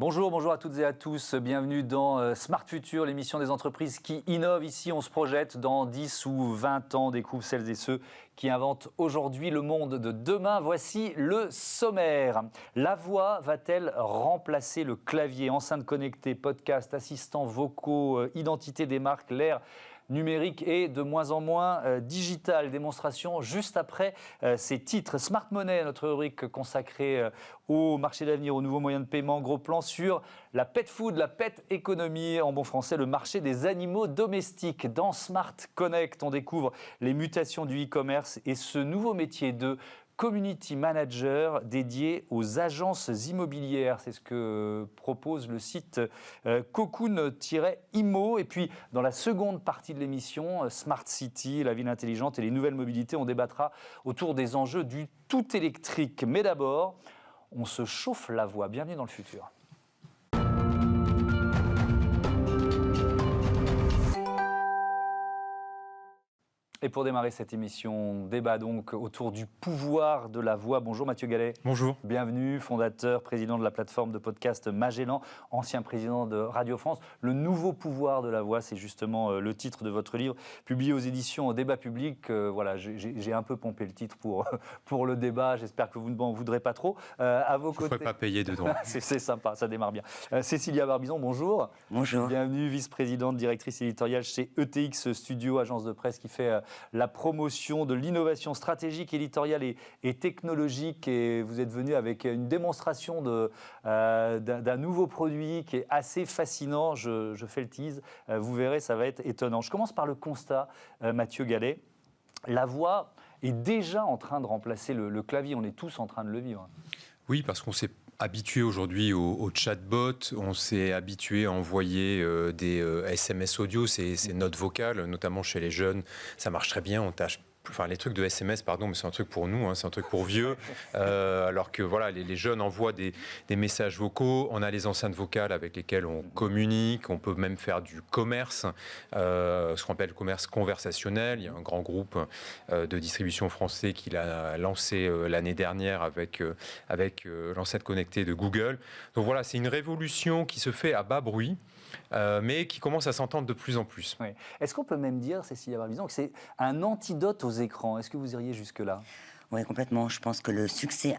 Bonjour à toutes et à tous. Bienvenue dans Smart Future, l'émission des entreprises qui innovent. Ici, on se projette dans 10 ou 20 ans, découvre celles et ceux qui inventent aujourd'hui le monde de demain. Voici le sommaire. La voix va-t-elle remplacer le clavier? Enceintes connectées, podcasts, assistants vocaux, identité des marques, l'ère numérique et de moins en moins digital. Démonstration juste après ces titres. Smart Money, notre rubrique consacrée au marché d'avenir, aux nouveaux moyens de paiement. Gros plan sur la pet food, la pet économie, en bon français, le marché des animaux domestiques. Dans Smart Connect, on découvre les mutations du e-commerce et ce nouveau métier de Community Manager dédié aux agences immobilières. C'est ce que propose le site Cocoon-Immo. Et puis, dans la seconde partie de l'émission, Smart City, la ville intelligente et les nouvelles mobilités, on débattra autour des enjeux du tout électrique. Mais d'abord, on se chauffe la voix. Bienvenue dans le futur. Et pour démarrer cette émission, débat donc autour du pouvoir de la voix. Bonjour Mathieu Gallet. Bonjour. Bienvenue, fondateur, président de la plateforme de podcast Magellan, ancien président de Radio France. Le nouveau pouvoir de la voix, c'est justement le titre de votre livre, publié aux éditions Débat Public. Voilà, j'ai un peu pompé le titre pour le débat. J'espère que vous ne m'en voudrez pas trop. À vos côtés. Je ne ferai pas payer dedans. c'est sympa, ça démarre bien. Cécilia Barbizon, bonjour. Bonjour. Bienvenue, vice-présidente, directrice éditoriale chez ETX Studio, agence de presse qui fait la promotion de l'innovation stratégique, éditoriale et technologique. Et vous êtes venu avec une démonstration d'un nouveau produit qui est assez fascinant. Je fais le tease. Vous verrez, ça va être étonnant. Je commence par le constat, Mathieu Gallet. La voix est déjà en train de remplacer le clavier. On est tous en train de le vivre. Oui, parce qu'on s'est habitué aujourd'hui au chatbot, on s'est habitué à envoyer des SMS audio, ces notes vocales, notamment chez les jeunes, ça marche très bien, on tâche. Enfin, les trucs de SMS, pardon, mais c'est un truc pour nous, hein, c'est un truc pour vieux. Alors que voilà, les jeunes envoient des messages vocaux. On a les enceintes vocales avec lesquelles on communique. On peut même faire du commerce, ce qu'on appelle le commerce conversationnel. Il y a un grand groupe de distribution français qui l'a lancé l'année dernière avec l'enceinte connectée de Google. Donc voilà, c'est une révolution qui se fait à bas bruit. Mais qui commence à s'entendre de plus en plus. Oui. Est-ce qu'on peut même dire, Cécilia Barbizon, que c'est un antidote aux écrans? Est-ce que vous iriez jusque-là? Oui, complètement. Je pense que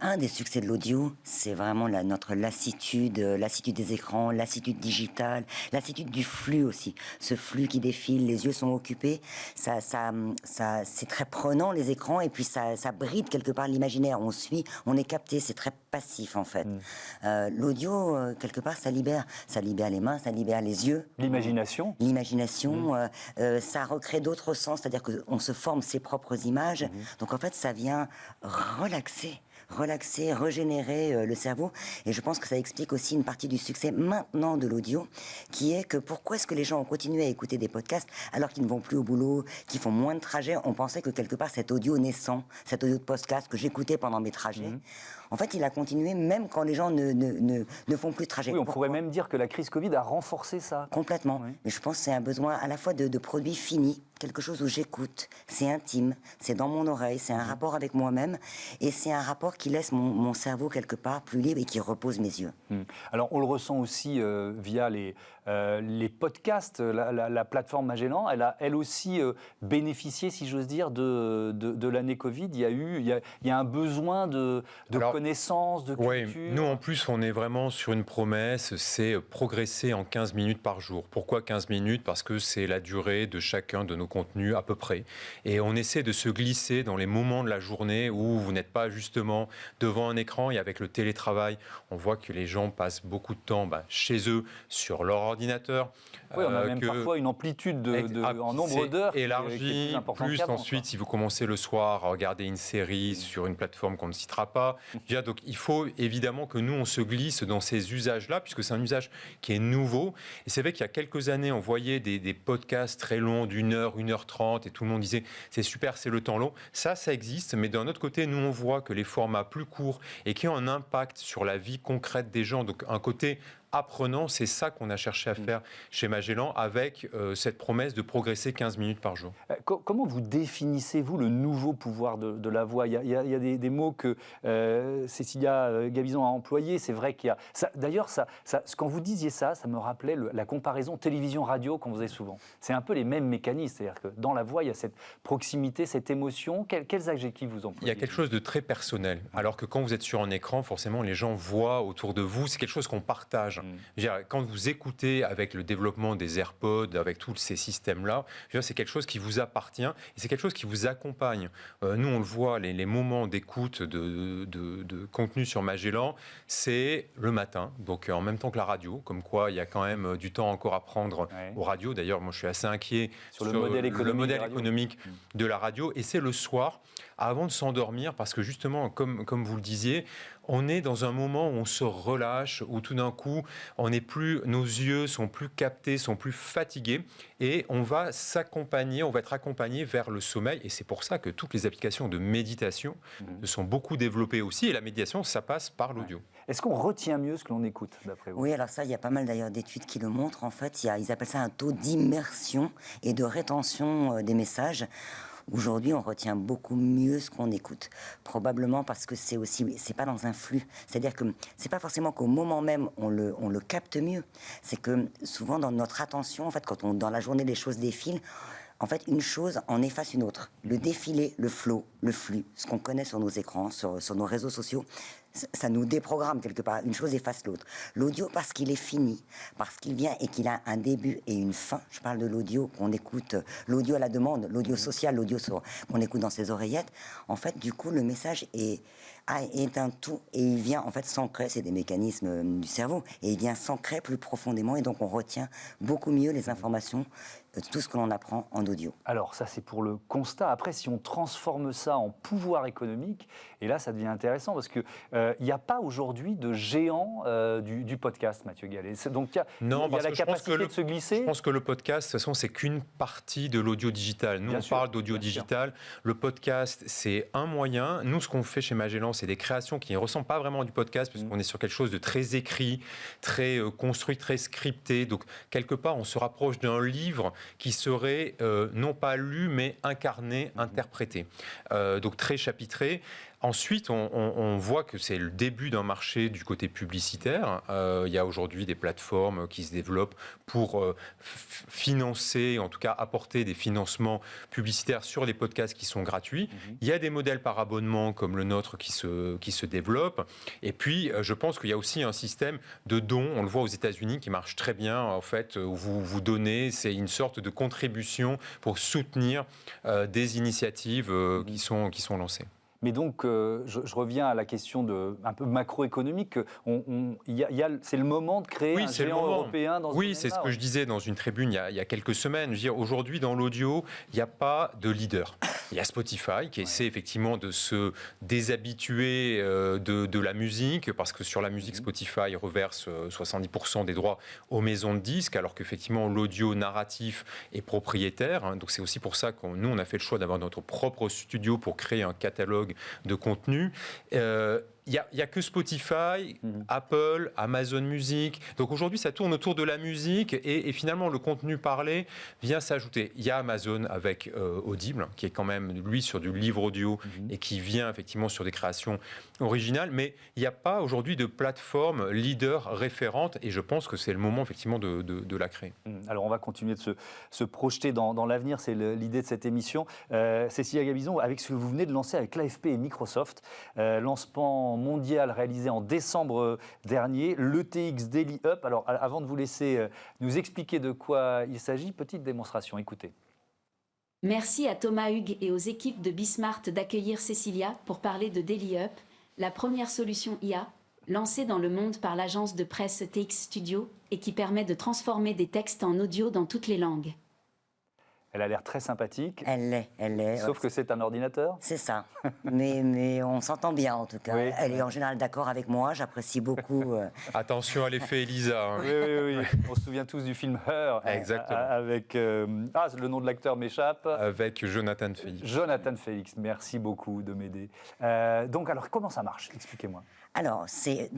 un des succès de l'audio, c'est vraiment notre lassitude des écrans, lassitude digitale, lassitude du flux aussi. Ce flux qui défile, les yeux sont occupés, ça, c'est très prenant les écrans et puis ça bride quelque part l'imaginaire. On suit, on est capté, c'est très passif en fait. L'audio, quelque part, ça libère les mains, ça libère les yeux. L'imagination. Ça recrée d'autres sens, c'est-à-dire qu'on se forme ses propres images. Donc en fait, ça vient relaxer, régénérer le cerveau. Et je pense que ça explique aussi une partie du succès maintenant de l'audio, qui est que pourquoi est-ce que les gens ont continué à écouter des podcasts alors qu'ils ne vont plus au boulot, qu'ils font moins de trajets? On pensait que quelque part cet audio naissant, cet audio de podcast que j'écoutais pendant mes trajets, en fait il a continué même quand les gens ne font plus de trajets. Oui, on pourrait même dire que la crise Covid a renforcé ça. Complètement. Oui. Mais je pense que c'est un besoin à la fois de produits finis, quelque chose où j'écoute, c'est intime, c'est dans mon oreille, c'est un rapport avec moi-même et c'est un rapport qui laisse mon cerveau quelque part plus libre et qui repose mes yeux. Alors on le ressent aussi via les podcasts, la plateforme Magellan, elle a elle aussi bénéficié, si j'ose dire, de l'année Covid. Il y a un besoin de connaissances, de culture. Oui, nous en plus on est vraiment sur une promesse, c'est progresser en 15 minutes par jour. Pourquoi 15 minutes? Parce que c'est la durée de chacun de nos contenus à peu près. Et on essaie de se glisser dans les moments de la journée où vous n'êtes pas justement devant un écran. Et avec le télétravail, on voit que les gens passent beaucoup de temps chez eux, sur leur ordinateur. Oui, on a même parfois une amplitude en nombre d'heures élargie. Plus ensuite, si vous commencez le soir à regarder une série sur une plateforme qu'on ne citera pas. Donc il faut évidemment que nous, on se glisse dans ces usages-là, puisque c'est un usage qui est nouveau. Et c'est vrai qu'il y a quelques années, on voyait des podcasts très longs d'1 heure, 1h30, et tout le monde disait c'est super, c'est le temps long. Ça existe, mais d'un autre côté, nous on voit que les formats plus courts et qui ont un impact sur la vie concrète des gens, donc un côté apprenant. C'est ça qu'on a cherché à faire chez Magellan avec cette promesse de progresser 15 minutes par jour. Comment vous définissez-vous le nouveau pouvoir de la voix ? Il y a des mots que Cécilia Gabizon a employés. C'est vrai qu'il y a... D'ailleurs, quand vous disiez ça me rappelait la comparaison télévision-radio qu'on faisait souvent. C'est un peu les mêmes mécanismes. C'est-à-dire que dans la voix, il y a cette proximité, cette émotion. Quels adjectifs vous employez ? Il y a quelque chose de très personnel. Alors que quand vous êtes sur un écran, forcément, les gens voient autour de vous. C'est quelque chose qu'on partage. Je veux dire, quand vous écoutez avec le développement des AirPods, avec tous ces systèmes-là, c'est quelque chose qui vous appartient et c'est quelque chose qui vous accompagne. Nous, on le voit, les moments d'écoute de contenu sur Magellan, c'est le matin, donc en même temps que la radio, comme quoi il y a quand même du temps encore à prendre aux radios. D'ailleurs, moi, je suis assez inquiet sur le modèle économique de la radio. Et c'est le soir, avant de s'endormir, parce que justement, comme vous le disiez, on est dans un moment où on se relâche, où tout d'un coup, nos yeux sont plus captés, sont plus fatigués, et on va être accompagné vers le sommeil. Et c'est pour ça que toutes les applications de méditation se sont beaucoup développées aussi. Et la méditation, ça passe par l'audio. Est-ce qu'on retient mieux ce que l'on écoute, d'après vous ? Oui, alors ça, il y a pas mal d'ailleurs d'études qui le montrent. En fait, ils appellent ça un taux d'immersion et de rétention des messages. Aujourd'hui, on retient beaucoup mieux ce qu'on écoute. Probablement parce que c'est pas dans un flux. C'est-à-dire que c'est pas forcément qu'au moment même, on le capte mieux. C'est que souvent, dans notre attention, en fait, dans la journée, les choses défilent, en fait, une chose en efface une autre. Le défilé, le flow, le flux, ce qu'on connaît sur nos écrans, sur nos réseaux sociaux, ça nous déprogramme quelque part. Une chose efface l'autre. L'audio, parce qu'il est fini, parce qu'il vient et qu'il a un début et une fin. Je parle de l'audio qu'on écoute, l'audio à la demande, l'audio social, l'audio qu'on écoute dans ses oreillettes. En fait, du coup, le message est un tout et il vient en fait s'ancrer, c'est des mécanismes du cerveau, et il vient s'ancrer plus profondément et donc on retient beaucoup mieux les informations, tout ce que l'on apprend en audio. Alors ça c'est pour le constat. Après si on transforme ça en pouvoir économique, et là ça devient intéressant parce qu'il n'y a pas aujourd'hui de géant du podcast, Mathieu Gallet. Donc il y a la capacité de se glisser. Je pense que le podcast, de toute façon, c'est qu'une partie de l'audio digital. Nous, parle d'audio digital. Le podcast, c'est un moyen. Nous, ce qu'on fait chez Magellan, c'est des créations qui ne ressemblent pas vraiment à du podcast, puisqu'on est sur quelque chose de très écrit, très construit, très scripté. Donc, quelque part, on se rapproche d'un livre qui serait non pas lu, mais incarné, interprété. Donc, très chapitré. Ensuite, on voit que c'est le début d'un marché du côté publicitaire. Il y a aujourd'hui des plateformes qui se développent pour financer, en tout cas apporter des financements publicitaires sur les podcasts qui sont gratuits. Il y a des modèles par abonnement comme le nôtre qui se développent. Et puis, je pense qu'il y a aussi un système de dons. On le voit aux États-Unis qui marche très bien. En fait, où vous donnez, c'est une sorte de contribution pour soutenir des initiatives qui sont lancées. Mais donc, je reviens à la question un peu macroéconomique. C'est le moment de créer un géant européen dans ce domaine-là. C'est ce que je disais dans une tribune il y a quelques semaines. Je veux dire, aujourd'hui, dans l'audio, il n'y a pas de leader. Il y a Spotify qui essaie effectivement de se déshabituer de la musique, parce que sur la musique, Spotify reverse 70% des droits aux maisons de disques, alors qu'effectivement, l'audio narratif est propriétaire. Donc, c'est aussi pour ça que nous, on a fait le choix d'avoir notre propre studio pour créer un catalogue de contenu. Il n'y a que Spotify, Apple, Amazon Music. Donc aujourd'hui, ça tourne autour de la musique et finalement, le contenu parlé vient s'ajouter. Il y a Amazon avec Audible, qui est quand même, lui, sur du livre audio et qui vient effectivement sur des créations originales. Mais il n'y a pas aujourd'hui de plateforme leader référente et je pense que c'est le moment effectivement de la créer. Alors on va continuer de se projeter dans l'avenir, c'est l'idée de cette émission. Cécilia Gabizon, avec ce que vous venez de lancer avec l'AFP et Microsoft, lancement mondial réalisé en décembre dernier, l'ETX Daily Up. Alors, avant de vous laisser nous expliquer de quoi il s'agit, petite démonstration, écoutez. Merci à Thomas Hugues et aux équipes de Bismart d'accueillir Cécilia pour parler de Daily Up, la première solution IA lancée dans le monde par l'agence de presse TX Studio et qui permet de transformer des textes en audio dans toutes les langues. Elle a l'air très sympathique. Elle l'est. Sauf que c'est un ordinateur. C'est ça. mais on s'entend bien, en tout cas. Oui. Elle est en général d'accord avec moi. J'apprécie beaucoup. Attention à l'effet Elisa. Hein. Oui. On se souvient tous du film Her. Exactement. Avec... le nom de l'acteur m'échappe. Avec Jonathan Félix. Jonathan Félix. Merci beaucoup de m'aider. Donc, alors, comment ça marche ? Expliquez-moi. Alors, c'est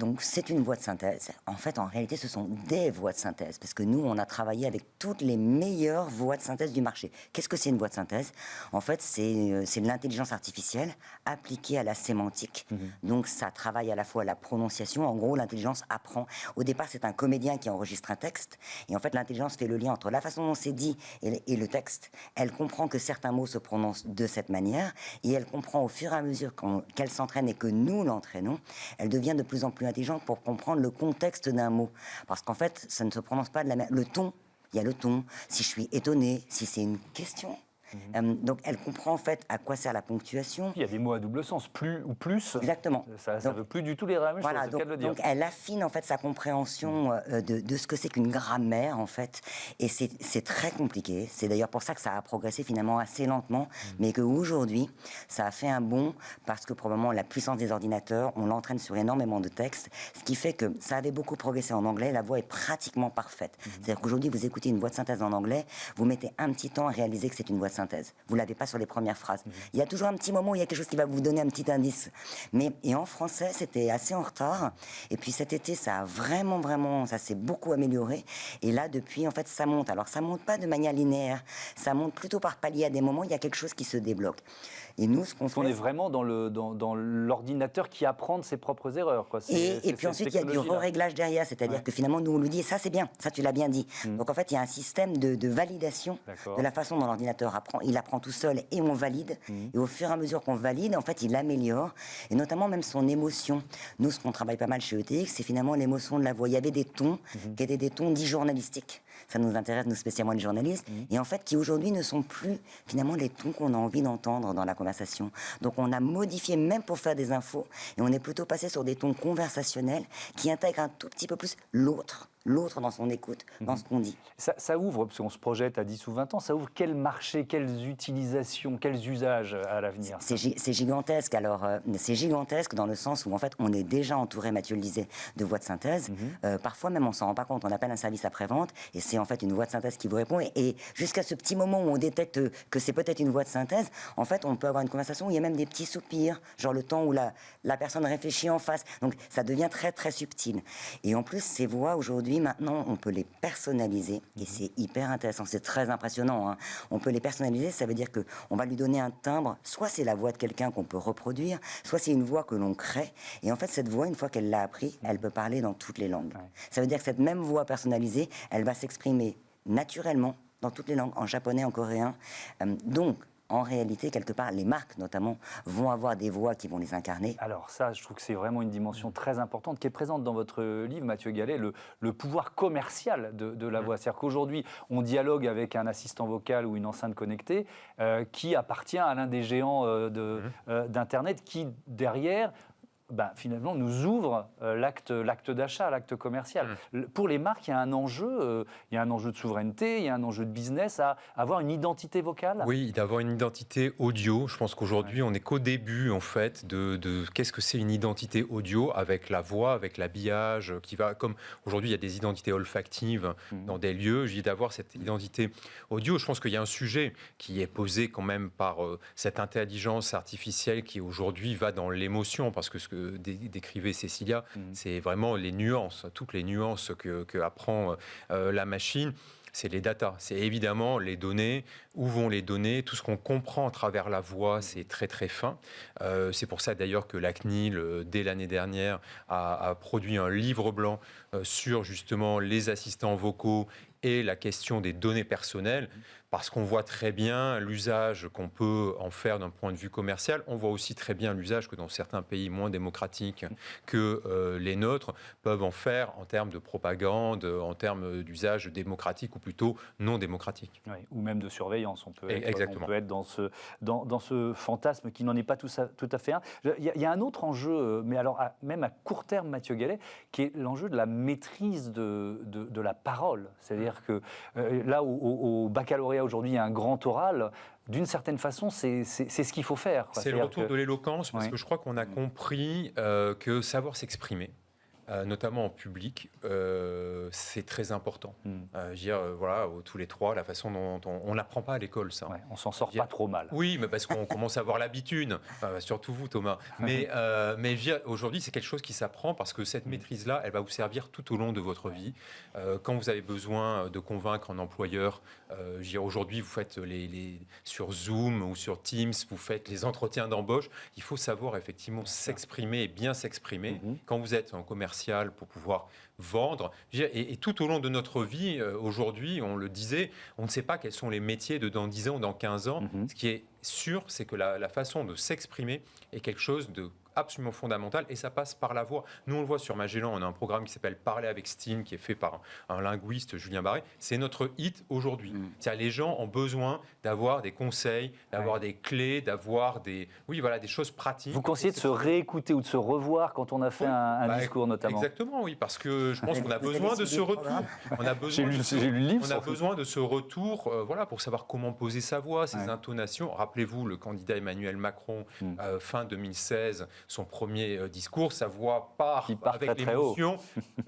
une voix de synthèse. En fait, en réalité, ce sont des voix de synthèse, parce que nous, on a travaillé avec toutes les meilleures voix de synthèse du marché. Qu'est-ce que c'est une voix de synthèse? En fait, c'est de l'intelligence artificielle appliquée à la sémantique. Donc, ça travaille à la fois la prononciation. En gros, l'intelligence apprend. Au départ, c'est un comédien qui enregistre un texte, et en fait, l'intelligence fait le lien entre la façon dont c'est dit et le texte. Elle comprend que certains mots se prononcent de cette manière, et elle comprend au fur et à mesure qu'elle s'entraîne et que nous l'entraînons, elle devient de plus en plus intelligente pour comprendre le contexte d'un mot. Parce qu'en fait, ça ne se prononce pas de la même... Le ton, il y a le ton. Si je suis étonné, si c'est une question... donc, elle comprend en fait à quoi sert la ponctuation. Il y a des mots à double sens, plus ou plus. Exactement. Ça ne veut plus du tout les mêmes voilà, choses, c'est le cas de le dire. donc, elle affine en fait sa compréhension de ce que c'est qu'une grammaire en fait. Et c'est très compliqué. C'est d'ailleurs pour ça que ça a progressé finalement assez lentement, mais qu'aujourd'hui, ça a fait un bond parce que probablement la puissance des ordinateurs, on l'entraîne sur énormément de textes, ce qui fait que ça avait beaucoup progressé en anglais. La voix est pratiquement parfaite. C'est-à-dire qu'aujourd'hui, vous écoutez une voix de synthèse en anglais, vous mettez un petit temps à réaliser que c'est une voix de synthèse. Vous ne l'avez pas sur les premières phrases. Il y a toujours un petit moment où il y a quelque chose qui va vous donner un petit indice. Et en français, c'était assez en retard. Et puis cet été, ça a vraiment, ça s'est beaucoup amélioré. Et là, depuis, en fait, ça monte. Alors, ça monte pas de manière linéaire. Ça monte plutôt par palier. À des moments, il y a quelque chose qui se débloque. Et nous, ce qu'on fait... On est vraiment dans l'ordinateur qui apprend de ses propres erreurs, quoi. Et puis ensuite, il y a du réglage derrière. C'est-à-dire que finalement, nous, on nous dit, ça, c'est bien. Ça, tu l'as bien dit. Donc, en fait, il y a un système de validation de la façon dont l'ordinateur apprend. Il apprend tout seul et on valide. Et au fur et à mesure qu'on valide, en fait, il améliore. Et notamment même son émotion. Nous, ce qu'on travaille pas mal chez ETX, c'est finalement l'émotion de la voix. Il y avait des tons qui étaient des tons dits journalistiques. Ça nous intéresse, nous, spécialement les journalistes. Et en fait, qui aujourd'hui ne sont plus finalement les tons qu'on a envie d'entendre dans la conversation. Donc, on a modifié même pour faire des infos. Et on est plutôt passé sur des tons conversationnels qui intègrent un tout petit peu plus l'autre dans son écoute, dans ce qu'on dit. Ça ouvre, parce qu'on se projette à 10 ou 20 ans, ça ouvre quel marché, quelles utilisations, quels usages à l'avenir? C'est gigantesque. Alors, c'est gigantesque dans le sens où, en fait, on est déjà entouré, Mathieu le disait, de voix de synthèse. Parfois, même, on s'en rend pas compte. On appelle un service après-vente et c'est en fait une voix de synthèse qui vous répond. Et jusqu'à ce petit moment où on détecte que c'est peut-être une voix de synthèse, en fait, on peut avoir une conversation où il y a même des petits soupirs, genre le temps où la personne réfléchit en face. Donc, ça devient très, très subtil. Et en plus, ces voix, aujourd'hui, maintenant, on peut les personnaliser et c'est hyper intéressant, c'est très impressionnant. On peut les personnaliser, ça veut dire qu'on va lui donner un timbre, soit c'est la voix de quelqu'un qu'on peut reproduire, soit c'est une voix que l'on crée. Et en fait, cette voix, une fois qu'elle l'a appris, elle peut parler dans toutes les langues. Ça veut dire que cette même voix personnalisée, elle va s'exprimer naturellement dans toutes les langues, en japonais, en coréen. Donc, en réalité, quelque part, les marques, notamment, vont avoir des voix qui vont les incarner. Alors ça, je trouve que c'est vraiment une dimension très importante qui est présente dans votre livre, Mathieu Gallet, le pouvoir commercial de la voix. C'est-à-dire qu'aujourd'hui, on dialogue avec un assistant vocal ou une enceinte connectée qui appartient à l'un des géants d'Internet qui, derrière... finalement, nous ouvre l'acte d'achat, l'acte commercial. Pour les marques, il y a un enjeu de souveraineté, il y a un enjeu de business à avoir une identité vocale. Oui, d'avoir une identité audio. Je pense qu'aujourd'hui, on n'est qu'au début, en fait, de qu'est-ce que c'est une identité audio avec la voix, avec l'habillage, qui va, comme aujourd'hui, il y a des identités olfactives dans des lieux, j'ai d'avoir cette identité audio. Je pense qu'il y a un sujet qui est posé quand même par cette intelligence artificielle qui aujourd'hui va dans l'émotion, parce que ce que décrivait Cécilia, c'est vraiment les nuances, toutes les nuances que apprend la machine. C'est les datas, c'est évidemment les données, où vont les données, tout ce qu'on comprend à travers la voix, c'est très très fin. C'est pour ça d'ailleurs que la CNIL, dès l'année dernière, a produit un livre blanc sur justement les assistants vocaux et la question des données personnelles, parce qu'on voit très bien l'usage qu'on peut en faire d'un point de vue commercial. On voit aussi très bien l'usage que dans certains pays moins démocratiques que les nôtres peuvent en faire en termes de propagande, en termes d'usage démocratique ou plutôt non démocratique. Oui, ou même de surveillance. On peut Exactement. être dans ce fantasme qui n'en est pas tout à fait un. Il y a un autre enjeu, mais alors même à court terme, Mathieu Gallet, qui est l'enjeu de la maîtrise de la parole. C'est-à-dire que là, au baccalauréat aujourd'hui, il y a un grand oral. D'une certaine façon, c'est ce qu'il faut faire. C'est le retour de l'éloquence, parce que je crois qu'on a compris que savoir s'exprimer, notamment en public, c'est très important. Je veux dire, voilà, tous les trois, la façon dont on n'apprend pas à l'école, ça. Ouais, on s'en sort pas trop mal. Oui, mais parce qu'on commence à avoir l'habitude, surtout vous, Thomas. Mais je veux dire, aujourd'hui, c'est quelque chose qui s'apprend parce que cette maîtrise-là, elle va vous servir tout au long de votre vie. Quand vous avez besoin de convaincre un employeur, je veux dire, aujourd'hui, vous faites sur Zoom ou sur Teams, vous faites les entretiens d'embauche. Il faut savoir effectivement s'exprimer et bien s'exprimer quand vous êtes en commercial pour pouvoir vendre. Et tout au long de notre vie, aujourd'hui, on le disait, on ne sait pas quels sont les métiers de dans 10 ans ou dans 15 ans. Ce qui est sûr, c'est que la façon de s'exprimer est quelque chose de absolument fondamental et ça passe par la voix. Nous, on le voit sur Magellan, on a un programme qui s'appelle Parler avec Steam, qui est fait par un linguiste, Julien Barré. C'est notre hit aujourd'hui. C'est-à-dire, les gens ont besoin d'avoir des conseils, d'avoir des clés, d'avoir des choses pratiques. Vous conseillez de se réécouter ou de se revoir quand on a fait un discours, notamment? Exactement, oui, parce que je pense qu'on a besoin de ce retour. On a besoin de ce retour, voilà, pour savoir comment poser sa voix, ses intonations. Rappelez-vous, le candidat Emmanuel Macron, fin 2016, son premier discours, sa voix part avec l'émotion.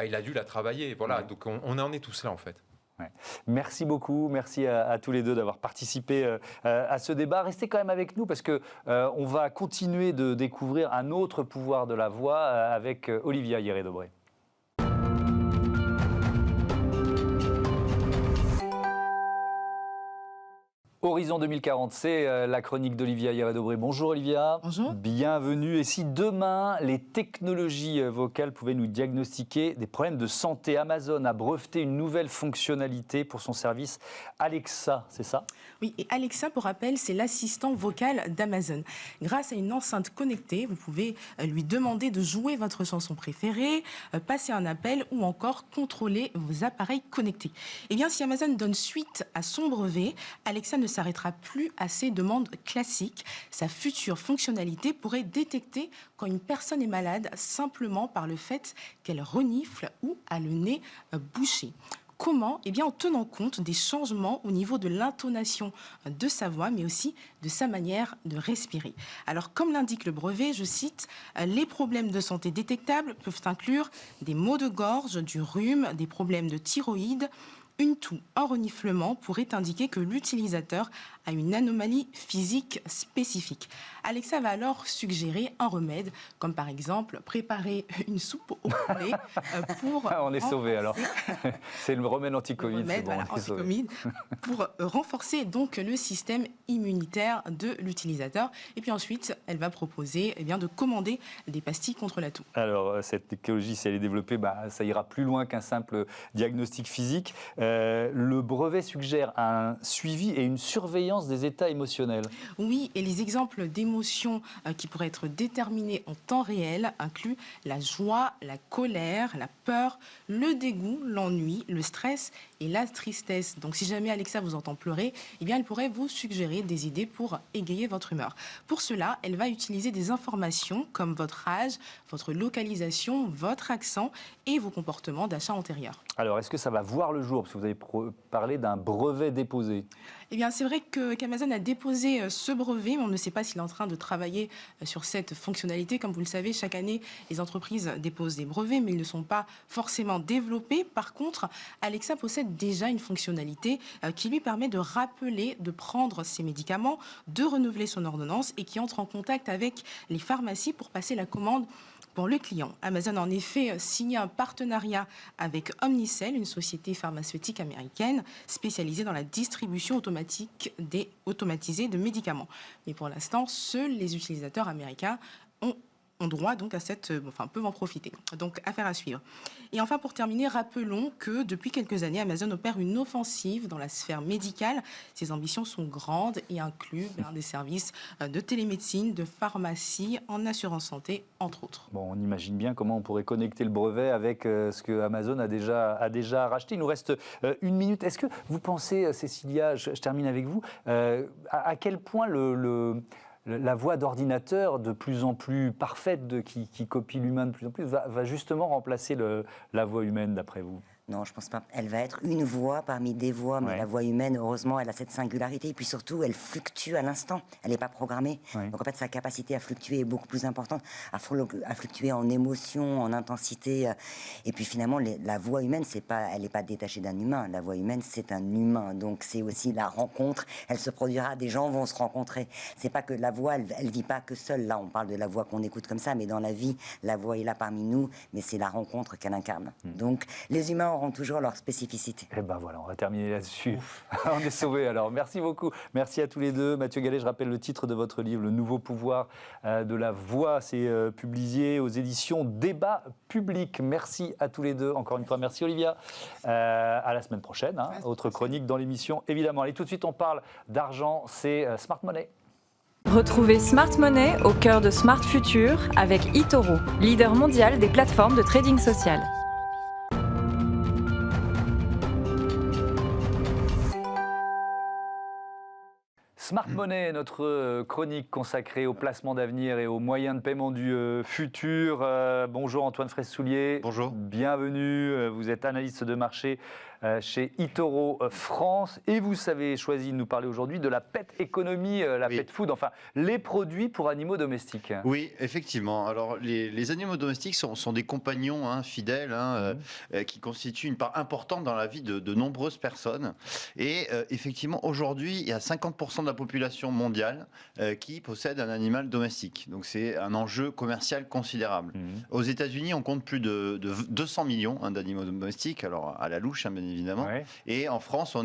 Il a dû la travailler. Voilà, donc on en est tous là, en fait. Ouais. Merci beaucoup, merci à tous les deux d'avoir participé à ce débat. Restez quand même avec nous parce que on va continuer de découvrir un autre pouvoir de la voix avec Olivia Hieré-Dobré. Horizon 2040, c'est la chronique d'Olivia Hieré-Dobré. Bonjour Olivia. Bonjour. Bienvenue. Et si demain, les technologies vocales pouvaient nous diagnostiquer des problèmes de santé, Amazon a breveté une nouvelle fonctionnalité pour son service Alexa, c'est ça? Oui, et Alexa, pour rappel, c'est l'assistant vocal d'Amazon. Grâce à une enceinte connectée, vous pouvez lui demander de jouer votre chanson préférée, passer un appel ou encore contrôler vos appareils connectés. Eh bien, si Amazon donne suite à son brevet, Alexa ne s'arrêtera plus à ces demandes classiques. Sa future fonctionnalité pourrait détecter quand une personne est malade simplement par le fait qu'elle renifle ou a le nez bouché. Comment? Eh bien, en tenant compte des changements au niveau de l'intonation de sa voix, mais aussi de sa manière de respirer. Alors, comme l'indique le brevet, je cite, « Les problèmes de santé détectables peuvent inclure des maux de gorge, du rhume, des problèmes de thyroïde. Une toux, un reniflement pourrait indiquer que l'utilisateur a une anomalie physique spécifique. » Alexa va alors suggérer un remède, comme par exemple préparer une soupe au poulet pour... On est sauvé alors. C'est le remède anti-Covid. Anti-Covid, pour renforcer donc le système immunitaire de l'utilisateur. Et puis ensuite, elle va proposer de commander des pastilles contre la toux. Alors, cette technologie, si elle est développée, ça ira plus loin qu'un simple diagnostic physique. Le brevet suggère un suivi et une surveillance des états émotionnels. Oui, et les exemples d'émotions qui pourraient être déterminées en temps réel incluent la joie, la colère, la peur, le dégoût, l'ennui, le stress et la tristesse. Donc si jamais Alexa vous entend pleurer, eh bien elle pourrait vous suggérer des idées pour égayer votre humeur. Pour cela, elle va utiliser des informations comme votre âge, votre localisation, votre accent et vos comportements d'achat antérieurs. Alors, est-ce que ça va voir le jour? Parce que vous avez parlé d'un brevet déposé. Eh bien, c'est vrai qu'Amazon a déposé ce brevet, mais on ne sait pas s'il est en train de travailler sur cette fonctionnalité. Comme vous le savez, chaque année, les entreprises déposent des brevets, mais ils ne sont pas forcément développés. Par contre, Alexa possède déjà une fonctionnalité qui lui permet de rappeler de prendre ses médicaments, de renouveler son ordonnance et qui entre en contact avec les pharmacies pour passer la commande pour le client. Amazon a en effet signé un partenariat avec Omnicell, une société pharmaceutique américaine spécialisée dans la distribution automatisée de médicaments. Mais pour l'instant, seuls les utilisateurs américains ont droit donc à peuvent en profiter. Donc, affaire à suivre. Et enfin, pour terminer, rappelons que depuis quelques années, Amazon opère une offensive dans la sphère médicale. Ses ambitions sont grandes et incluent des services de télémédecine, de pharmacie, en assurance santé, entre autres. Bon, on imagine bien comment on pourrait connecter le brevet avec ce que Amazon a déjà racheté. Il nous reste une minute. Est-ce que vous pensez, Cécilia, je termine avec vous, à quel point la voix d'ordinateur de plus en plus parfaite, qui copie l'humain de plus en plus, va justement remplacer la voix humaine, d'après vous? Non, je pense pas. Elle va être une voix parmi des voix, mais Ouais. la voix humaine, heureusement, elle a cette singularité. Et puis surtout, elle fluctue à l'instant. Elle n'est pas programmée. Ouais. Donc en fait, sa capacité à fluctuer est beaucoup plus importante, à fluctuer en émotion, en intensité. Et puis finalement, la voix humaine, elle n'est pas détachée d'un humain. La voix humaine, c'est un humain. Donc c'est aussi la rencontre. Elle se produira, des gens vont se rencontrer. C'est pas que la voix, elle vit pas que seule. Là, on parle de la voix qu'on écoute comme ça, mais dans la vie, la voix est là parmi nous, mais c'est la rencontre qu'elle incarne. Donc les humains auront toujours leur spécificité. Et ben voilà, on va terminer là-dessus. On est sauvés alors. Merci beaucoup. Merci à tous les deux. Mathieu Gallet, je rappelle le titre de votre livre, Le nouveau pouvoir de la voix. C'est publié aux éditions Débat Public. Merci à tous les deux. Encore une fois, merci Olivia. À la semaine prochaine. Hein. Autre chronique dans l'émission, évidemment. Allez, tout de suite, on parle d'argent. C'est Smart Money. Retrouvez Smart Money au cœur de Smart Future avec eToro, leader mondial des plateformes de trading social. Smart Money, notre chronique consacrée au placement d'avenir et aux moyens de paiement du futur. Bonjour Antoine Fraisse-Soulier. Bonjour. Bienvenue. Vous êtes analyste de marché chez eToro France et vous avez choisi de nous parler aujourd'hui de la pet économie, la Oui. pet food, enfin les produits pour animaux domestiques. Oui, effectivement. Alors, les animaux domestiques sont des compagnons fidèles qui constituent une part importante dans la vie de nombreuses personnes. Et effectivement, aujourd'hui, il y a 50% de la population mondiale qui possède un animal domestique. Donc, c'est un enjeu commercial considérable. Aux États-Unis, on compte plus de 200 millions d'animaux domestiques, alors à la louche, bien évidemment. Ouais. Et en France, on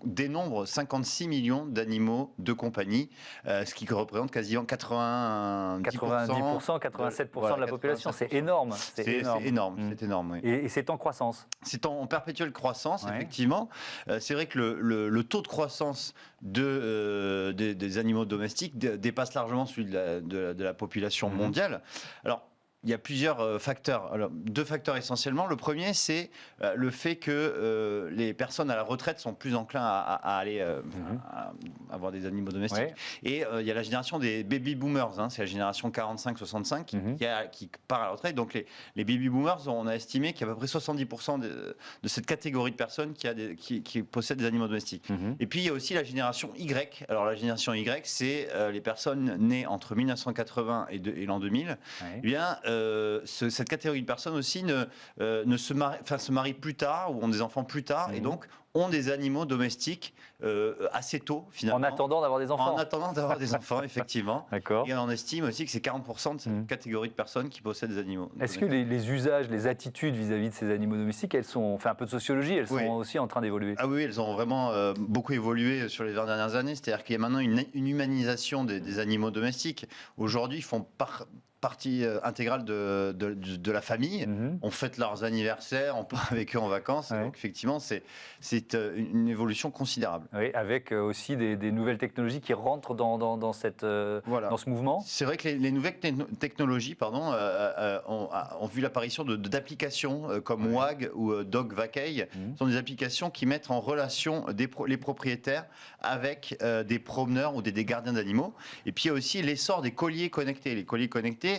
dénombre 56 millions d'animaux de compagnie, ce qui représente quasiment 90%, 87% de la population, c'est énorme. C'est énorme, c'est énorme. Oui. Et c'est en croissance. C'est en perpétuelle croissance, Ouais. effectivement. C'est vrai que le taux de croissance des animaux domestiques dépasse largement celui de la population mondiale. Alors, il y a plusieurs facteurs. Alors, deux facteurs essentiellement. Le premier, c'est le fait que les personnes à la retraite sont plus enclins à aller à avoir des animaux domestiques. Ouais. Et il y a la génération des baby boomers, c'est la génération 45-65 qui part à la retraite. Donc les baby boomers, on a estimé qu'il y a à peu près 70% de cette catégorie de personnes qui possèdent des animaux domestiques. Et puis il y a aussi la génération Y. Alors la génération Y, c'est les personnes nées entre 1980 et l'an 2000. Ouais. Eh bien, cette catégorie de personnes aussi se marient plus tard ou ont des enfants plus tard et donc ont des animaux domestiques assez tôt finalement. En attendant d'avoir des enfants. En attendant d'avoir des enfants, effectivement. D'accord. Et on estime aussi que c'est 40% de cette catégorie de personnes qui possèdent des animaux. Est-ce que les usages, les attitudes vis-à-vis de ces animaux domestiques, on fait un peu de sociologie, elles sont Oui. aussi en train d'évoluer? Ah oui, elles ont vraiment beaucoup évolué sur les 20 dernières années. C'est-à-dire qu'il y a maintenant une humanisation des animaux domestiques. Aujourd'hui, ils font partie intégrale de la famille. On fête leurs anniversaires, on part avec eux en vacances. Ouais. Donc effectivement, c'est une évolution considérable. Oui, avec aussi des nouvelles technologies qui rentrent dans Voilà. ce mouvement. C'est vrai que les nouvelles technologies ont vu l'apparition d'applications comme WAG ou Dog Vacay. Ce sont des applications qui mettent en relation les propriétaires avec des promeneurs ou des gardiens d'animaux. Et puis il y a aussi l'essor des colliers connectés. Les colliers connectés,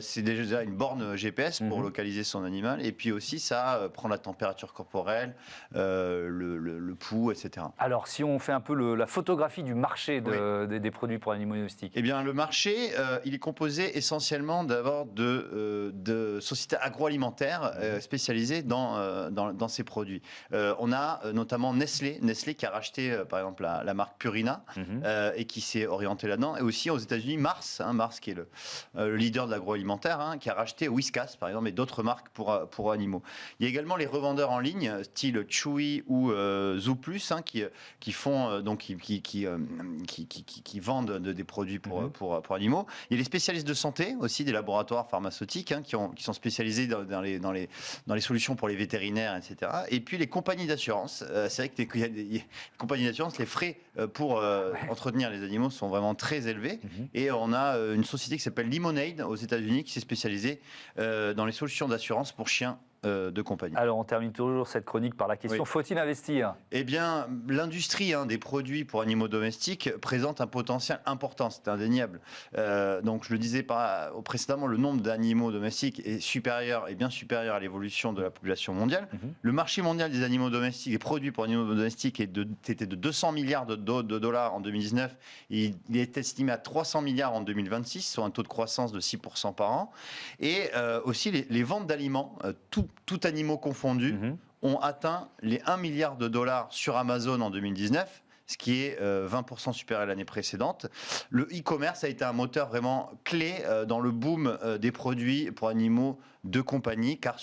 c'est déjà une borne GPS pour localiser son animal. Et puis aussi, ça prend la température corporelle, le pouls, etc. Alors, si on fait un peu la photographie du marché des produits pour animaux domestiques. Eh bien, le marché, il est composé essentiellement d'abord de sociétés agroalimentaires spécialisées dans ces produits. On a notamment Nestlé qui a racheté, par exemple, la marque Purina et qui s'est orienté là-dedans. Et aussi aux États-Unis, Mars qui est le leader de l'agroalimentaire, qui a racheté Whiskas, par exemple, et d'autres marques pour animaux. Il y a également les revendeurs en ligne, style Chewy ou Zooplus, qui vendent des produits pour animaux. Il y a les spécialistes de santé aussi, des laboratoires pharmaceutiques qui sont spécialisés dans les solutions pour les vétérinaires, etc. Et puis les compagnies d'assurance. C'est vrai qu'il y a des compagnies d'assurance, les frais pour entretenir les animaux sont vraiment très élevés. Et on a une société qui s'appelle Lemonade aux États-Unis qui s'est spécialisée dans les solutions d'assurance pour chiens de compagnie. Alors, on termine toujours cette chronique par la question, Oui. faut-il investir? Eh bien, l'industrie des produits pour animaux domestiques présente un potentiel important, c'est indéniable. Donc, je le disais précédemment, le nombre d'animaux domestiques est bien supérieur à l'évolution de la population mondiale. Le marché mondial des animaux domestiques, des produits pour animaux domestiques, était de 200 milliards de dollars en 2019. Il est estimé à 300 milliards en 2026, soit un taux de croissance de 6% par an. Et aussi, les ventes d'aliments, tout animaux confondus, ont atteint les 1 milliard de dollars sur Amazon en 2019, ce qui est 20% supérieur à l'année précédente. Le e-commerce a été un moteur vraiment clé dans le boom des produits pour animaux de compagnie, car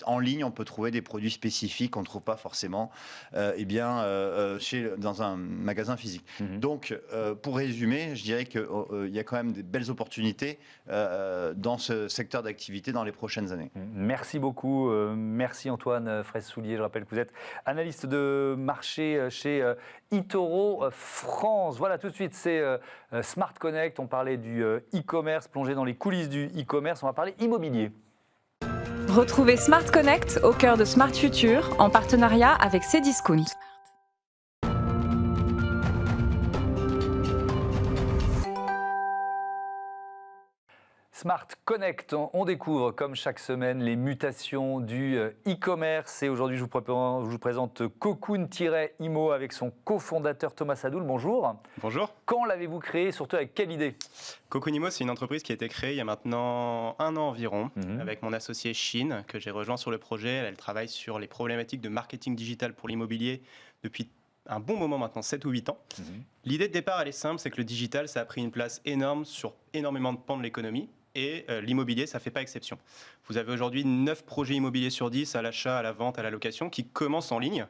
en ligne, on peut trouver des produits spécifiques qu'on ne trouve pas forcément dans un magasin physique. Donc, pour résumer, je dirais qu'il y a quand même des belles opportunités dans ce secteur d'activité dans les prochaines années. Merci beaucoup. Merci Antoine Fraisse-Soulier. Je rappelle que vous êtes analyste de marché chez eToro France. Voilà, tout de suite, c'est Smart Connect. On parlait du e-commerce, plongé dans les coulisses du e-commerce. On va parler immobilier. Retrouvez Smart Connect au cœur de Smart Future en partenariat avec Cdiscount. Smart Connect, on découvre comme chaque semaine les mutations du e-commerce. Et aujourd'hui, je vous présente Cocoon-Imo avec son cofondateur Thomas Sadoul. Bonjour. Bonjour. Quand l'avez-vous créé, surtout avec quelle idée? Cocoon-Imo, c'est une entreprise qui a été créée il y a maintenant 1 an environ, avec mon associé Chine, que j'ai rejoint sur le projet. Elle travaille sur les problématiques de marketing digital pour l'immobilier depuis un bon moment maintenant, 7 ou 8 ans. L'idée de départ, elle est simple, c'est que le digital, ça a pris une place énorme sur énormément de pans de l'économie. Et l'immobilier, ça ne fait pas exception. Vous avez aujourd'hui 9 projets immobiliers sur 10 à l'achat, à la vente, à la location qui commencent en ligne.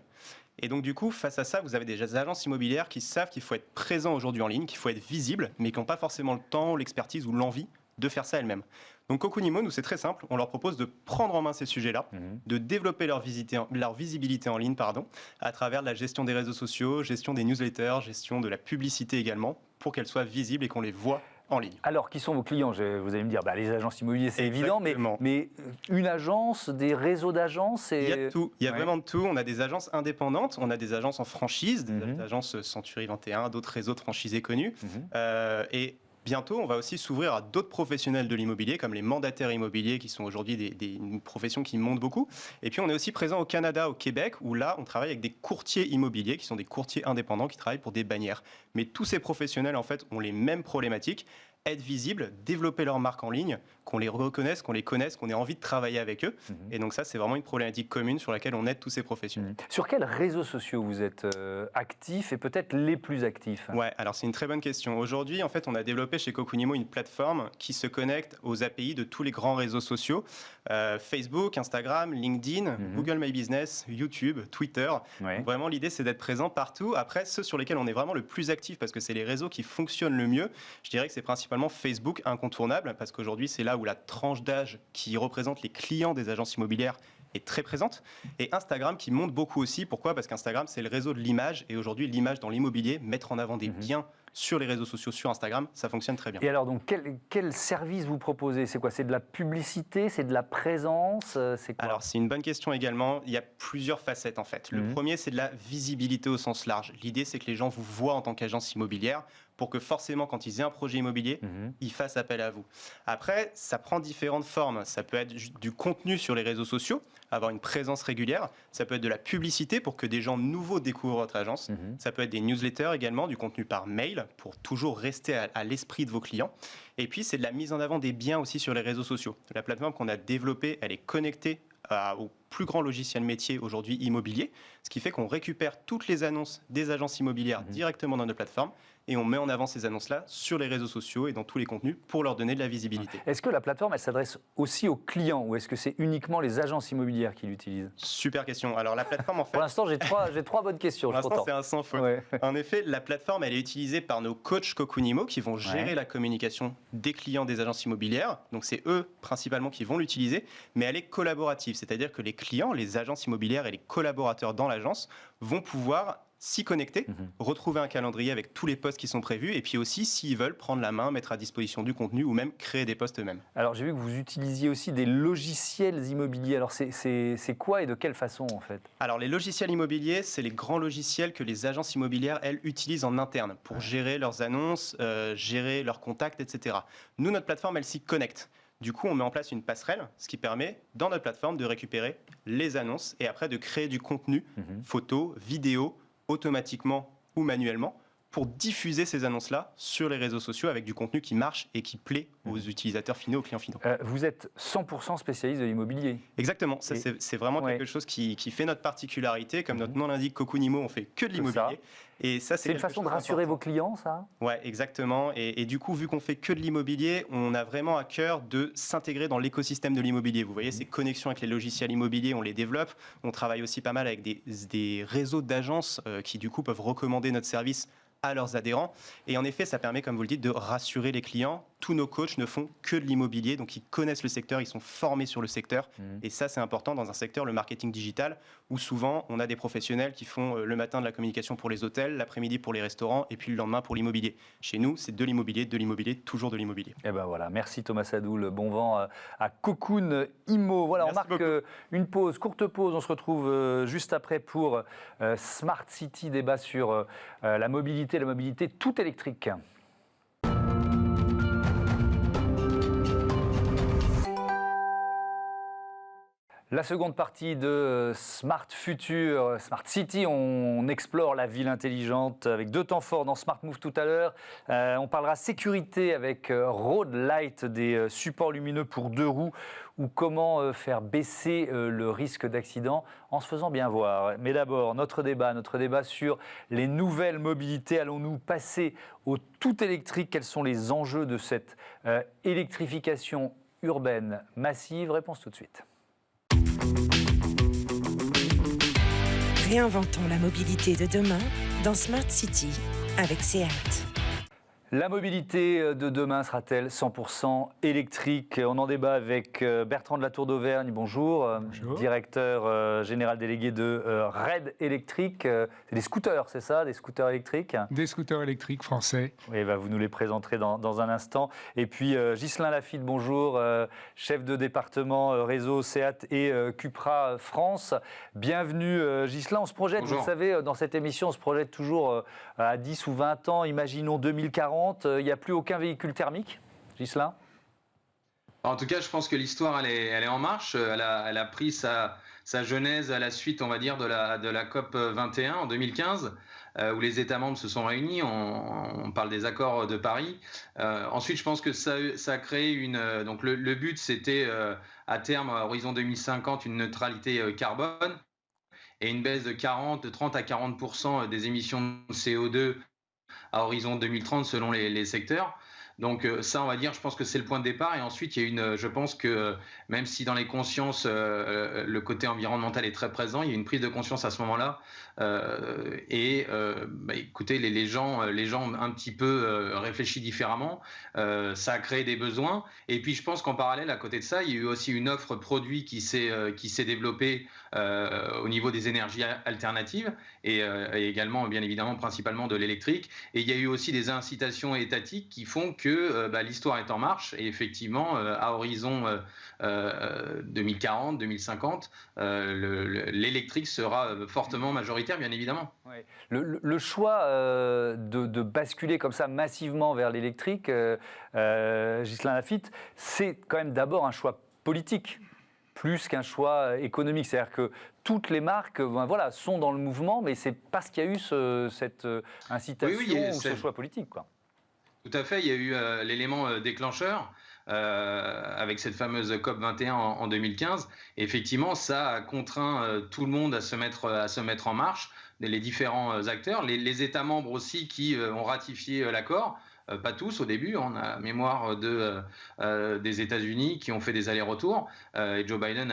Et donc du coup, face à ça, vous avez des agences immobilières qui savent qu'il faut être présent aujourd'hui en ligne, qu'il faut être visible, mais qui n'ont pas forcément le temps, l'expertise ou l'envie de faire ça elles-mêmes. Donc Cocoon-Imo, nous, c'est très simple. On leur propose de prendre en main ces sujets-là, de développer leur visibilité en ligne, à travers la gestion des réseaux sociaux, gestion des newsletters, gestion de la publicité également, pour qu'elles soient visibles et qu'on les voit en ligne. Alors, qui sont vos clients? Vous allez me dire, les agences immobilières, c'est évident, mais une agence, des réseaux d'agences Il y a de tout, il y a vraiment de tout. On a des agences indépendantes, on a des agences en franchise, des agences Century 21, d'autres réseaux de franchisés connus. Et bientôt, on va aussi s'ouvrir à d'autres professionnels de l'immobilier, comme les mandataires immobiliers, qui sont aujourd'hui une profession qui monte beaucoup. Et puis, on est aussi présent au Canada, au Québec, où là, on travaille avec des courtiers immobiliers, qui sont des courtiers indépendants, qui travaillent pour des bannières. Mais tous ces professionnels, en fait, ont les mêmes problématiques. Être visibles, développer leur marque en ligne, qu'on les reconnaisse, qu'on les connaisse, qu'on ait envie de travailler avec eux. Et donc ça, c'est vraiment une problématique commune sur laquelle on aide tous ces professionnels. Sur quels réseaux sociaux vous êtes actifs et peut-être les plus actifs? Ouais, alors c'est une très bonne question. Aujourd'hui, en fait, on a développé chez Cocoon-Imo une plateforme qui se connecte aux API de tous les grands réseaux sociaux. Facebook, Instagram, LinkedIn, Google My Business, YouTube, Twitter. Donc vraiment, l'idée, c'est d'être présent partout. Après, ceux sur lesquels on est vraiment le plus actif, parce que c'est les réseaux qui fonctionnent le mieux, je dirais que c'est principalement Facebook incontournable, parce qu'aujourd'hui, c'est là où la tranche d'âge qui représente les clients des agences immobilières est très présente. Et Instagram qui monte beaucoup aussi. Pourquoi? Parce qu'Instagram, c'est le réseau de l'image. Et aujourd'hui, l'image dans l'immobilier, mettre en avant des biens sur les réseaux sociaux, sur Instagram, ça fonctionne très bien. Et alors, donc, quel service vous proposez? C'est quoi? C'est de la publicité? C'est de la présence? C'est quoi? Alors, c'est une bonne question également. Il y a plusieurs facettes, en fait. Le premier, c'est de la visibilité au sens large. L'idée, c'est que les gens vous voient en tant qu'agence immobilière pour que forcément, quand ils aient un projet immobilier, ils fassent appel à vous. Après, ça prend différentes formes. Ça peut être du contenu sur les réseaux sociaux, avoir une présence régulière. Ça peut être de la publicité pour que des gens nouveaux découvrent votre agence. Ça peut être des newsletters également, du contenu par mail pour toujours rester à l'esprit de vos clients. Et puis, c'est de la mise en avant des biens aussi sur les réseaux sociaux. La plateforme qu'on a développée, elle est connectée au plus grand logiciel métier aujourd'hui immobilier, ce qui fait qu'on récupère toutes les annonces des agences immobilières directement dans notre plateforme et on met en avant ces annonces-là sur les réseaux sociaux et dans tous les contenus pour leur donner de la visibilité. Est-ce que la plateforme, elle s'adresse aussi aux clients ou est-ce que c'est uniquement les agences immobilières qui l'utilisent? Super question. Alors la plateforme, en fait... Pour l'instant, j'ai trois bonnes questions. Pour l'instant, c'est un sans faute. Ouais. En effet, la plateforme, elle est utilisée par nos coachs Cocoon-Imo qui vont gérer la communication des clients des agences immobilières. Donc c'est eux principalement qui vont l'utiliser, mais elle est collaborative. C'est-à-dire que les clients, les agences immobilières et les collaborateurs dans l'agence vont pouvoir s'y connecter, retrouver un calendrier avec tous les posts qui sont prévus, et puis aussi, s'ils veulent, prendre la main, mettre à disposition du contenu ou même créer des posts eux-mêmes. Alors j'ai vu que vous utilisiez aussi des logiciels immobiliers. Alors c'est quoi et de quelle façon en fait? Alors les logiciels immobiliers, c'est les grands logiciels que les agences immobilières, elles, utilisent en interne pour gérer leurs annonces, gérer leurs contacts, etc. Nous, notre plateforme, elle s'y connecte. Du coup, on met en place une passerelle, ce qui permet, dans notre plateforme, de récupérer les annonces et après de créer du contenu, photos, vidéos, automatiquement ou manuellement, pour diffuser ces annonces-là sur les réseaux sociaux avec du contenu qui marche et qui plaît aux utilisateurs finaux, aux clients finaux. Vous êtes 100% spécialiste de l'immobilier. Exactement, ça, c'est vraiment quelque chose qui fait notre particularité. Comme notre nom l'indique, Cocoonimo, on fait que de l'immobilier. Et ça, c'est une façon de rassurer vos clients, ça? Ouais, exactement. Et du coup, vu qu'on fait que de l'immobilier, on a vraiment à cœur de s'intégrer dans l'écosystème de l'immobilier. Vous voyez, ces connexions avec les logiciels immobiliers, on les développe. On travaille aussi pas mal avec des réseaux d'agences qui, du coup, peuvent recommander notre service à leurs adhérents. Et en effet, ça permet, comme vous le dites, de rassurer les clients. Tous nos coachs ne font que de l'immobilier, donc ils connaissent le secteur, ils sont formés sur le secteur. Et ça, c'est important dans un secteur, le marketing digital, où souvent, on a des professionnels qui font le matin de la communication pour les hôtels, l'après-midi pour les restaurants, et puis le lendemain pour l'immobilier. Chez nous, c'est de l'immobilier, toujours de l'immobilier. Et ben voilà, merci Thomas Sadoul, bon vent à Cocoon Immo. Voilà, merci, on marque une pause, courte pause, on se retrouve juste après pour Smart City, débat sur la mobilité toute électrique. La seconde partie de Smart Future, Smart City, on explore la ville intelligente avec deux temps forts dans Smart Move tout à l'heure. On parlera sécurité avec Road Light, des supports lumineux pour deux roues, ou comment faire baisser le risque d'accident en se faisant bien voir. Mais d'abord, notre débat sur les nouvelles mobilités. Allons-nous passer au tout électrique? Quels sont les enjeux de cette électrification urbaine massive? Réponse tout de suite. Réinventons la mobilité de demain dans Smart City avec SEAT. La mobilité de demain sera-t-elle 100% électrique? On en débat avec Bertrand de la Tour d'Auvergne. Bonjour. Bonjour. Directeur général délégué de Red Electric. C'est des scooters, c'est ça? Des scooters électriques? Des scooters électriques français. Oui, bah vous nous les présenterez dans un instant. Et puis Ghislain Lafitte, bonjour. Chef de département réseau SEAT et Cupra France. Bienvenue Ghislain. On se projette, bonjour. Vous le savez, dans cette émission, on se projette toujours à 10 ou 20 ans. Imaginons 2040. Il n'y a plus aucun véhicule thermique, Ghislain? En tout cas, je pense que l'histoire, elle est en marche. Elle a pris sa genèse à la suite, on va dire, de la COP 21 en 2015, où les États membres se sont réunis. On parle des accords de Paris. Ensuite, je pense que ça a créé donc le but, c'était à terme, à horizon 2050, une neutralité carbone et une baisse de 30 à 40% des émissions de CO2 à horizon 2030 selon les secteurs. Donc ça, on va dire, je pense que c'est le point de départ. Et ensuite, il y a je pense que même si dans les consciences, le côté environnemental est très présent, il y a une prise de conscience à ce moment-là. Écoutez, les gens ont un petit peu réfléchi différemment. Ça a créé des besoins. Et puis, je pense qu'en parallèle, à côté de ça, il y a eu aussi une offre produit qui s'est développée au niveau des énergies alternatives et également, bien évidemment, principalement de l'électrique. Et il y a eu aussi des incitations étatiques qui font que l'histoire est en marche et effectivement, à horizon 2040, 2050, l'électrique sera fortement majoritaire, bien évidemment. Ouais. Le choix de basculer comme ça massivement vers l'électrique, Ghislain Lafitte, c'est quand même d'abord un choix politique, plus qu'un choix économique. C'est-à-dire que toutes les marques sont dans le mouvement, mais c'est parce qu'il y a eu cette incitation ou ce choix politique, quoi. Tout à fait, il y a eu l'élément déclencheur avec cette fameuse COP 21 en 2015. Et effectivement, ça a contraint tout le monde à se mettre en marche, les différents acteurs, les États membres aussi qui ont ratifié l'accord. Pas tous au début, on a mémoire des États-Unis qui ont fait des allers-retours et Joe Biden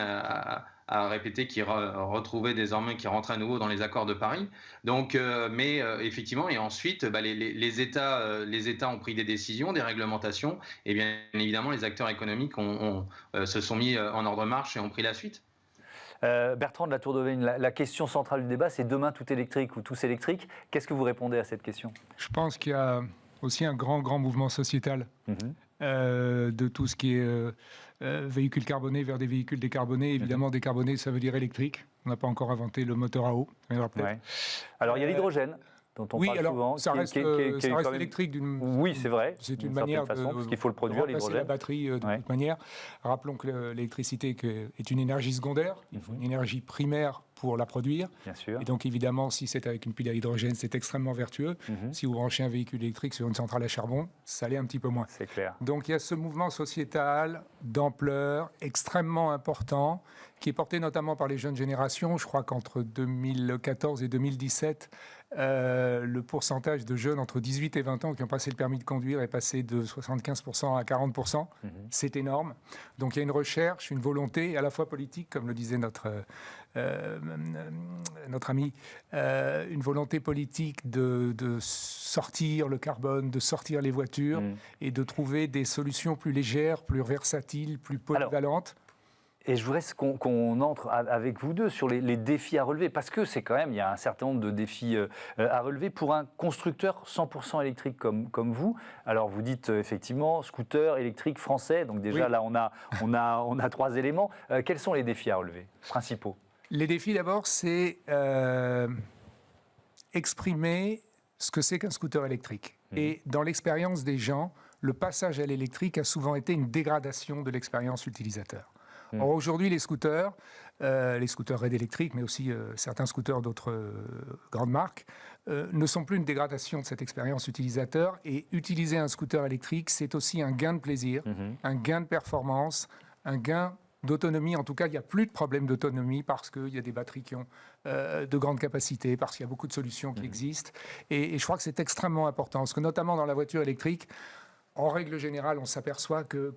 a répété qu'il retrouvait désormais, qu'il rentrait à nouveau dans les accords de Paris. Donc, effectivement, et ensuite, les États ont pris des décisions, des réglementations, et bien évidemment, les acteurs économiques se sont mis en ordre de marche et ont pris la suite. Bertrand de la Tour d'Auvergne, la question centrale du débat, c'est demain tout électrique ou tous électriques. Qu'est-ce que vous répondez à cette question? Je pense qu'il y a aussi un grand mouvement sociétal de tout ce qui est véhicules carbonés vers des véhicules décarbonés. Évidemment, décarbonés, ça veut dire électrique. On n'a pas encore inventé le moteur à eau. Ouais. Alors, il y a l'hydrogène, dont on parle souvent. Ça reste électrique d'une... Oui, c'est vrai. C'est une manière façon, parce qu'il faut le produire, l'hydrogène. La batterie, de toute manière. Rappelons que l'électricité est une énergie secondaire. Il faut une énergie primaire pour la produire. Bien sûr. Et donc, évidemment, si c'est avec une pile à hydrogène, c'est extrêmement vertueux. Si vous branchez un véhicule électrique sur une centrale à charbon, ça l'est un petit peu moins. C'est clair. Donc, il y a ce mouvement sociétal d'ampleur extrêmement important qui est porté notamment par les jeunes générations. Je crois qu'entre 2014 et 2017, le pourcentage de jeunes entre 18 et 20 ans qui ont passé le permis de conduire est passé de 75% à 40%. C'est énorme. Donc, il y a une recherche, une volonté à la fois politique, comme le disait notre ami, une volonté politique de sortir le carbone, de sortir les voitures et de trouver des solutions plus légères, plus versatiles, plus polyvalentes. Et je voudrais qu'on entre avec vous deux sur les défis à relever, parce que c'est quand même, il y a un certain nombre de défis à relever pour un constructeur 100% électrique comme vous. Alors vous dites effectivement scooter électrique français, donc déjà là on a 3 éléments. Quels sont les défis à relever principaux? Les défis d'abord, c'est exprimer ce que c'est qu'un scooter électrique. Et dans l'expérience des gens, le passage à l'électrique a souvent été une dégradation de l'expérience utilisateur. Or, aujourd'hui, les scooters RAID électriques, mais aussi certains scooters d'autres grandes marques, ne sont plus une dégradation de cette expérience utilisateur. Et utiliser un scooter électrique, c'est aussi un gain de plaisir, un gain de performance, un gain d'autonomie. En tout cas, il n'y a plus de problème d'autonomie parce qu'il y a des batteries qui ont de grandes capacités, parce qu'il y a beaucoup de solutions qui existent. Et je crois que c'est extrêmement important, parce que notamment dans la voiture électrique, en règle générale, on s'aperçoit que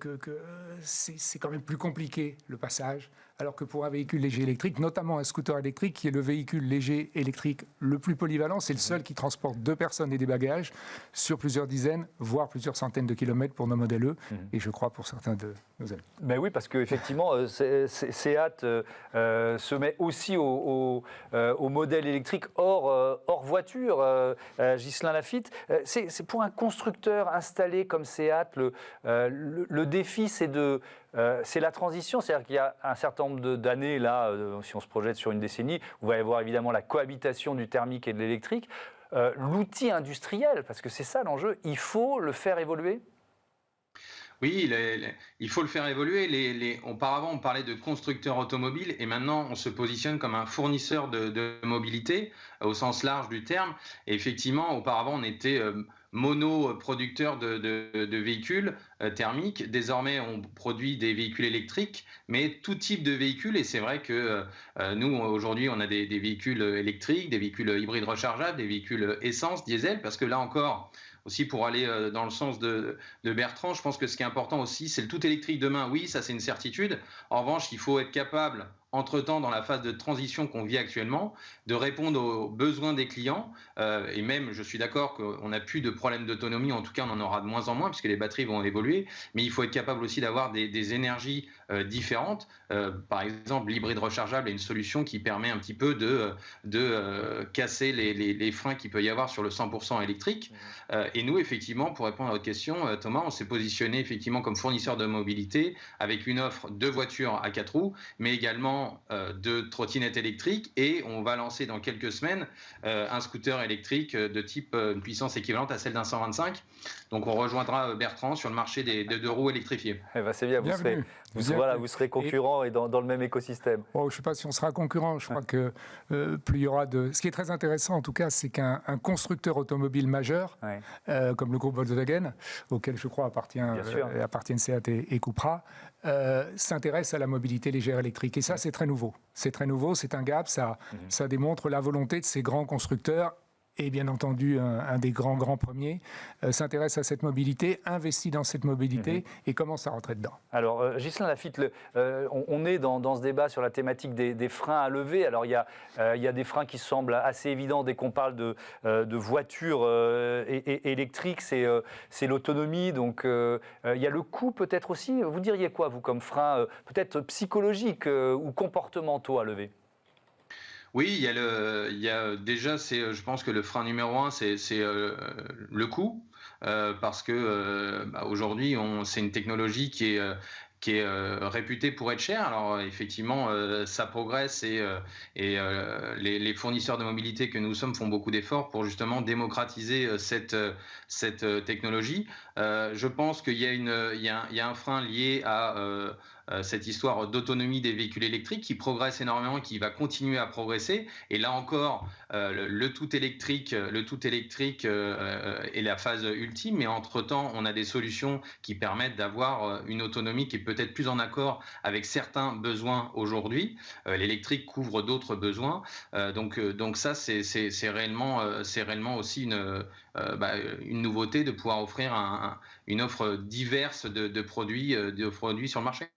c'est quand même plus compliqué, le passage, alors que pour un véhicule léger électrique, notamment un scooter électrique, qui est le véhicule léger électrique le plus polyvalent, c'est le seul qui transporte 2 personnes et des bagages sur plusieurs dizaines, voire plusieurs centaines de kilomètres pour nos modèles E, et je crois pour certains de nos amis. Mais oui, parce qu'effectivement, Seat se met aussi au modèle électrique hors voiture. Ghislain Laffitte, c'est pour un constructeur installé comme Seat, le défi, c'est la transition. C'est-à-dire qu'il y a un certain nombre d'années, là, si on se projette sur une décennie, où il va y avoir évidemment la cohabitation du thermique et de l'électrique. L'outil industriel, parce que c'est ça l'enjeu, il faut le faire évoluer. Oui, il faut le faire évoluer. Auparavant, on parlait de constructeur automobile et maintenant, on se positionne comme un fournisseur de mobilité au sens large du terme. Et effectivement, auparavant, on était monoproducteur de véhicules thermiques. Désormais, on produit des véhicules électriques, mais tout type de véhicules. Et c'est vrai que nous, aujourd'hui, on a des véhicules électriques, des véhicules hybrides rechargeables, des véhicules essence, diesel, parce que là encore, aussi pour aller dans le sens de Bertrand, je pense que ce qui est important aussi, c'est le tout électrique demain. Oui, ça c'est une certitude. En revanche, il faut être capable, entre-temps, dans la phase de transition qu'on vit actuellement, de répondre aux besoins des clients. Et même, je suis d'accord qu'on n'a plus de problème d'autonomie, en tout cas on en aura de moins en moins, puisque les batteries vont évoluer. Mais il faut être capable aussi d'avoir des énergies différentes. Par exemple, l'hybride rechargeable est une solution qui permet un petit peu de casser les freins qu'il peut y avoir sur le 100% électrique. Et nous, effectivement, pour répondre à votre question, Thomas, on s'est positionné effectivement comme fournisseur de mobilité avec une offre de voitures à 4 roues, mais également de trottinettes électriques, et on va lancer dans quelques semaines un scooter électrique de type une puissance équivalente à celle d'un 125. Donc on rejoindra Bertrand sur le marché des 2 roues électrifiées. Eh ben c'est bien, vous serez concurrent et dans le même écosystème. Je ne sais pas si on sera concurrent, je crois que plus il y aura de... Ce qui est très intéressant en tout cas, c'est qu'un constructeur automobile majeur, comme le groupe Volkswagen, auquel je crois appartiennent Seat et Cupra, s'intéresse à la mobilité légère électrique. Et ça, c'est très nouveau. C'est très nouveau, c'est un gap, ça démontre la volonté de ces grands constructeurs et bien entendu un des grands premiers, s'intéresse à cette mobilité, investit dans cette mobilité et commence à rentrer dedans. Alors, Ghislain Laffitte, on est dans ce débat sur la thématique des freins à lever. Alors, il y a des freins qui semblent assez évidents dès qu'on parle de voitures électriques, c'est l'autonomie. Donc, il y a le coût peut-être aussi. Vous diriez quoi, vous, comme freins peut-être psychologiques ou comportementaux à lever ? Oui, il y a déjà, je pense que le frein numéro 1, c'est le coût, parce que aujourd'hui, c'est une technologie qui est réputée pour être chère. Alors effectivement, ça progresse et les fournisseurs de mobilité que nous sommes font beaucoup d'efforts pour justement démocratiser cette technologie. Je pense qu'il y a un frein lié à cette histoire d'autonomie des véhicules électriques qui progresse énormément, qui va continuer à progresser. Et là encore, le tout électrique est la phase ultime, mais entre-temps, on a des solutions qui permettent d'avoir une autonomie qui est peut-être plus en accord avec certains besoins aujourd'hui. L'électrique couvre d'autres besoins. Donc ça, c'est réellement aussi une nouveauté de pouvoir offrir une offre diverse de produits sur le marché.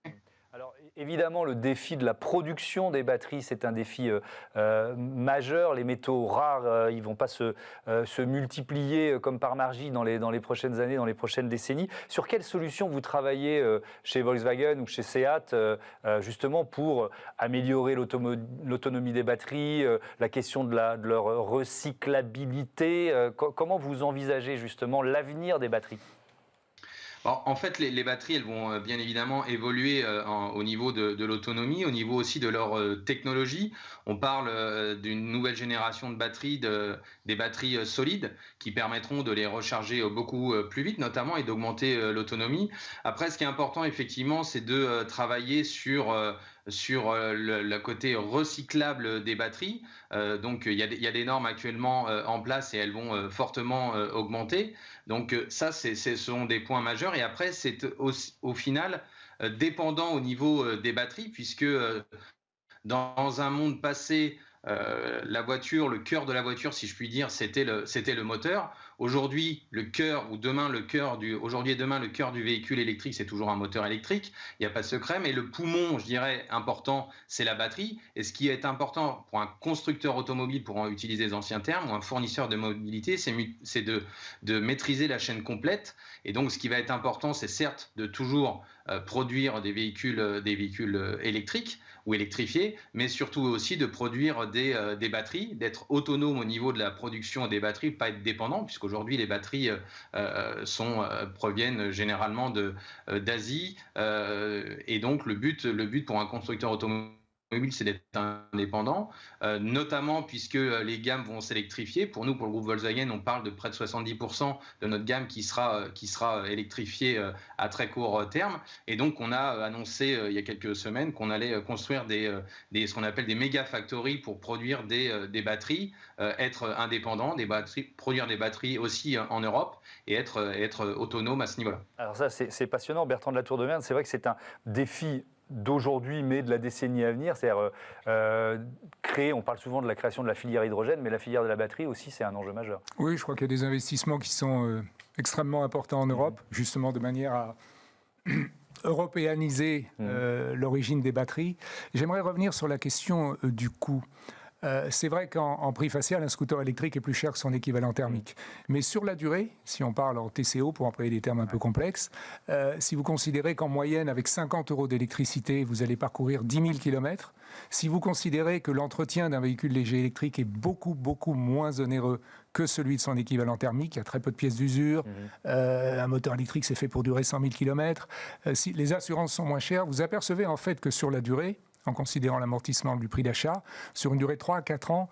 Alors évidemment, le défi de la production des batteries, c'est un défi majeur. Les métaux rares, ils ne vont pas se multiplier comme par magie dans les prochaines années, dans les prochaines décennies. Sur quelle solution vous travaillez chez Volkswagen ou chez Seat, justement pour améliorer l'autonomie des batteries, la question de leur recyclabilité? Comment vous envisagez justement l'avenir des batteries ? En fait, les batteries, elles vont bien évidemment évoluer au niveau de l'autonomie, au niveau aussi de leur technologie. On parle d'une nouvelle génération de batteries, des batteries solides, qui permettront de les recharger beaucoup plus vite, notamment, et d'augmenter l'autonomie. Après, ce qui est important, effectivement, c'est de travailler sur le côté recyclable des batteries. Donc, il y a des normes actuellement en place et elles vont fortement augmenter. Donc, ça, ce sont des points majeurs. Et après, c'est au final dépendant au niveau des batteries, puisque dans un monde passé, la voiture, le cœur de la voiture, si je puis dire, c'était le moteur. Aujourd'hui, aujourd'hui et demain, le cœur du véhicule électrique, c'est toujours un moteur électrique. Il n'y a pas de secret, mais le poumon, je dirais, important, c'est la batterie. Et ce qui est important pour un constructeur automobile, pour en utiliser les anciens termes, ou un fournisseur de mobilité, c'est de maîtriser la chaîne complète. Et donc, ce qui va être important, c'est certes de toujours produire des véhicules électriques ou électrifiés, mais surtout aussi de produire des batteries, d'être autonome au niveau de la production des batteries, pas être dépendant, puisqu'aujourd'hui les batteries proviennent généralement d'Asie, et donc le but pour un constructeur automobile, c'est d'être indépendant, notamment puisque les gammes vont s'électrifier. Pour nous, pour le groupe Volkswagen, on parle de près de 70% de notre gamme qui sera électrifiée à très court terme. Et donc, on a annoncé il y a quelques semaines qu'on allait construire ce qu'on appelle des méga factories pour produire des batteries, être indépendant, produire des batteries aussi en Europe et être autonome à ce niveau-là. Alors ça, c'est passionnant. Bertrand de la Tour de Merne, c'est vrai que c'est un défi d'aujourd'hui, mais de la décennie à venir, c'est-à-dire créer, on parle souvent de la création de la filière hydrogène, mais la filière de la batterie aussi, c'est un enjeu majeur. Oui, je crois qu'il y a des investissements qui sont extrêmement importants en Europe, justement de manière à européaniser l'origine des batteries. J'aimerais revenir sur la question du coût. C'est vrai qu'en prix facial, un scooter électrique est plus cher que son équivalent thermique. Mais sur la durée, si on parle en TCO, pour employer des termes un peu complexes, si vous considérez qu'en moyenne, avec 50 € d'électricité, vous allez parcourir 10 000 km, si vous considérez que l'entretien d'un véhicule léger électrique est beaucoup moins onéreux que celui de son équivalent thermique, il y a très peu de pièces d'usure, un moteur électrique c'est fait pour durer 100 000 km, si les assurances sont moins chères, vous apercevez en fait que sur la durée, en considérant l'amortissement du prix d'achat, sur une durée de 3 à 4 ans,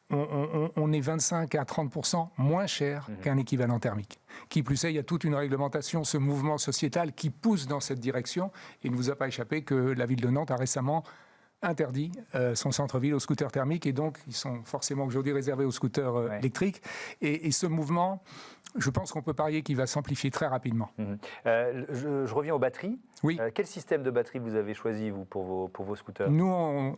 on est 25 à 30% moins cher qu'un équivalent thermique. Qui plus est, il y a toute une réglementation, ce mouvement sociétal qui pousse dans cette direction. Il ne vous a pas échappé que la ville de Nantes a récemment interdit son centre-ville aux scooters thermiques et donc ils sont forcément aujourd'hui réservés aux scooters électriques. Et ce mouvement, je pense qu'on peut parier qu'il va s'amplifier très rapidement. Je reviens aux batteries. Oui. Quel système de batterie vous avez choisi, vous, pour vos scooters? Nous,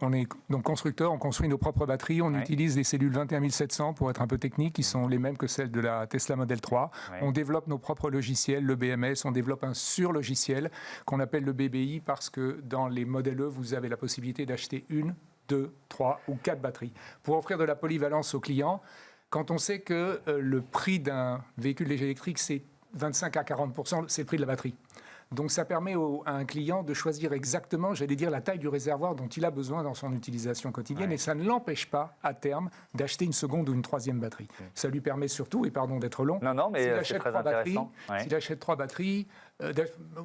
on est donc constructeurs, on construit nos propres batteries. On utilise des cellules 21700 pour être un peu technique, qui sont les mêmes que celles de la Tesla Model 3. On développe nos propres logiciels, le BMS. On développe un sur-logiciel qu'on appelle le BBI parce que dans les modèles E, vous avez la possibilité d'acheter 1, 2, 3 ou 4 batteries pour offrir de la polyvalence aux clients. Quand on sait que le prix d'un véhicule léger électrique, c'est 25 à 40%, c'est le prix de la batterie. Donc ça permet à un client de choisir exactement, j'allais dire, la taille du réservoir dont il a besoin dans son utilisation quotidienne. Et ça ne l'empêche pas, à terme, d'acheter une seconde ou une troisième batterie. Ça lui permet surtout, et pardon d'être long, s'il achète 3 batteries, s'il achète 3 batteries,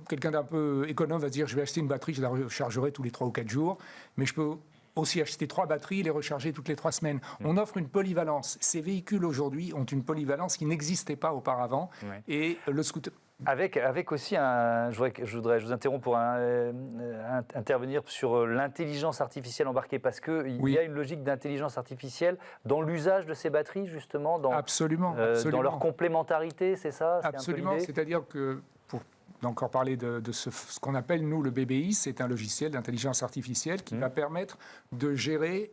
quelqu'un d'un peu économe va se dire, je vais acheter une batterie, je la rechargerai tous les 3 ou 4 jours, mais je peux aussi acheter 3 batteries et les recharger toutes les 3 semaines. On offre une polyvalence. Ces véhicules aujourd'hui ont une polyvalence qui n'existait pas auparavant. Et le scooter... Avec aussi je vous interromps pour intervenir sur l'intelligence artificielle embarquée, parce qu'il y a une logique d'intelligence artificielle dans l'usage de ces batteries, justement, absolument. Dans leur complémentarité, c'est ça? Absolument, c'est-à-dire que pour encore parler de ce qu'on appelle, nous, le BBI, c'est un logiciel d'intelligence artificielle qui va permettre de gérer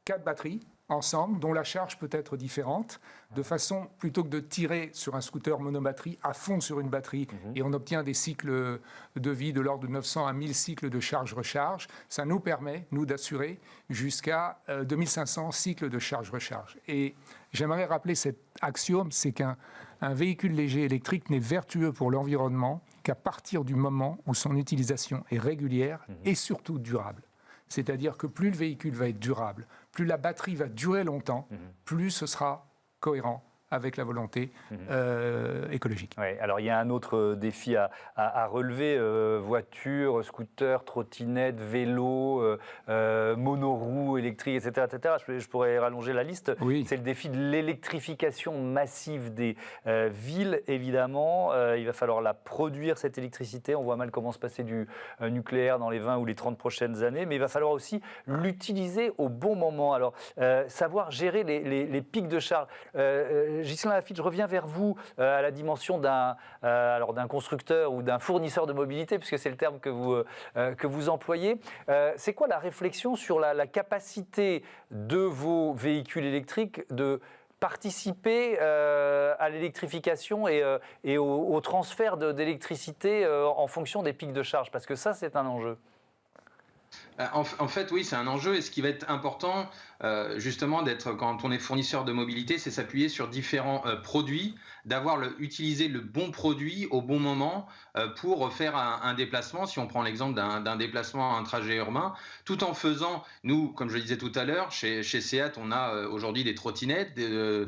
4 batteries ensemble, dont la charge peut être différente, de façon, plutôt que de tirer sur un scooter monobatterie à fond sur une batterie, et on obtient des cycles de vie de l'ordre de 900 à 1000 cycles de charge-recharge, ça nous permet, nous, d'assurer jusqu'à 2500 cycles de charge-recharge. Et j'aimerais rappeler cet axiome, c'est qu'un véhicule léger électrique n'est vertueux pour l'environnement qu'à partir du moment où son utilisation est régulière et surtout durable. C'est-à-dire que plus le véhicule va être durable, plus la batterie va durer longtemps, plus ce sera cohérent avec la volonté écologique. Ouais, alors il y a un autre défi à relever, voiture, scooter, trottinette, vélo, monoroues électriques, etc. Je pourrais rallonger la liste. C'est le défi de l'électrification massive des villes, évidemment. Il va falloir la produire, cette électricité. On voit mal comment se passer du nucléaire dans les 20 ou les 30 prochaines années, mais il va falloir aussi l'utiliser au bon moment. Alors, savoir gérer les pics de charge. Ghislain Lafitte, je reviens vers vous à la dimension d'un constructeur ou d'un fournisseur de mobilité, puisque c'est le terme que vous employez. C'est quoi la réflexion sur la capacité de vos véhicules électriques de participer à l'électrification et au transfert d'électricité en fonction des pics de charge? Parce que ça, c'est un enjeu. En fait, oui, c'est un enjeu. Et ce qui va être important, justement, quand on est fournisseur de mobilité, c'est s'appuyer sur différents produits, utiliser le bon produit au bon moment pour faire un déplacement. Si on prend l'exemple d'un déplacement, un trajet urbain, tout en faisant, nous, comme je le disais tout à l'heure, chez SEAT, on a aujourd'hui des trottinettes,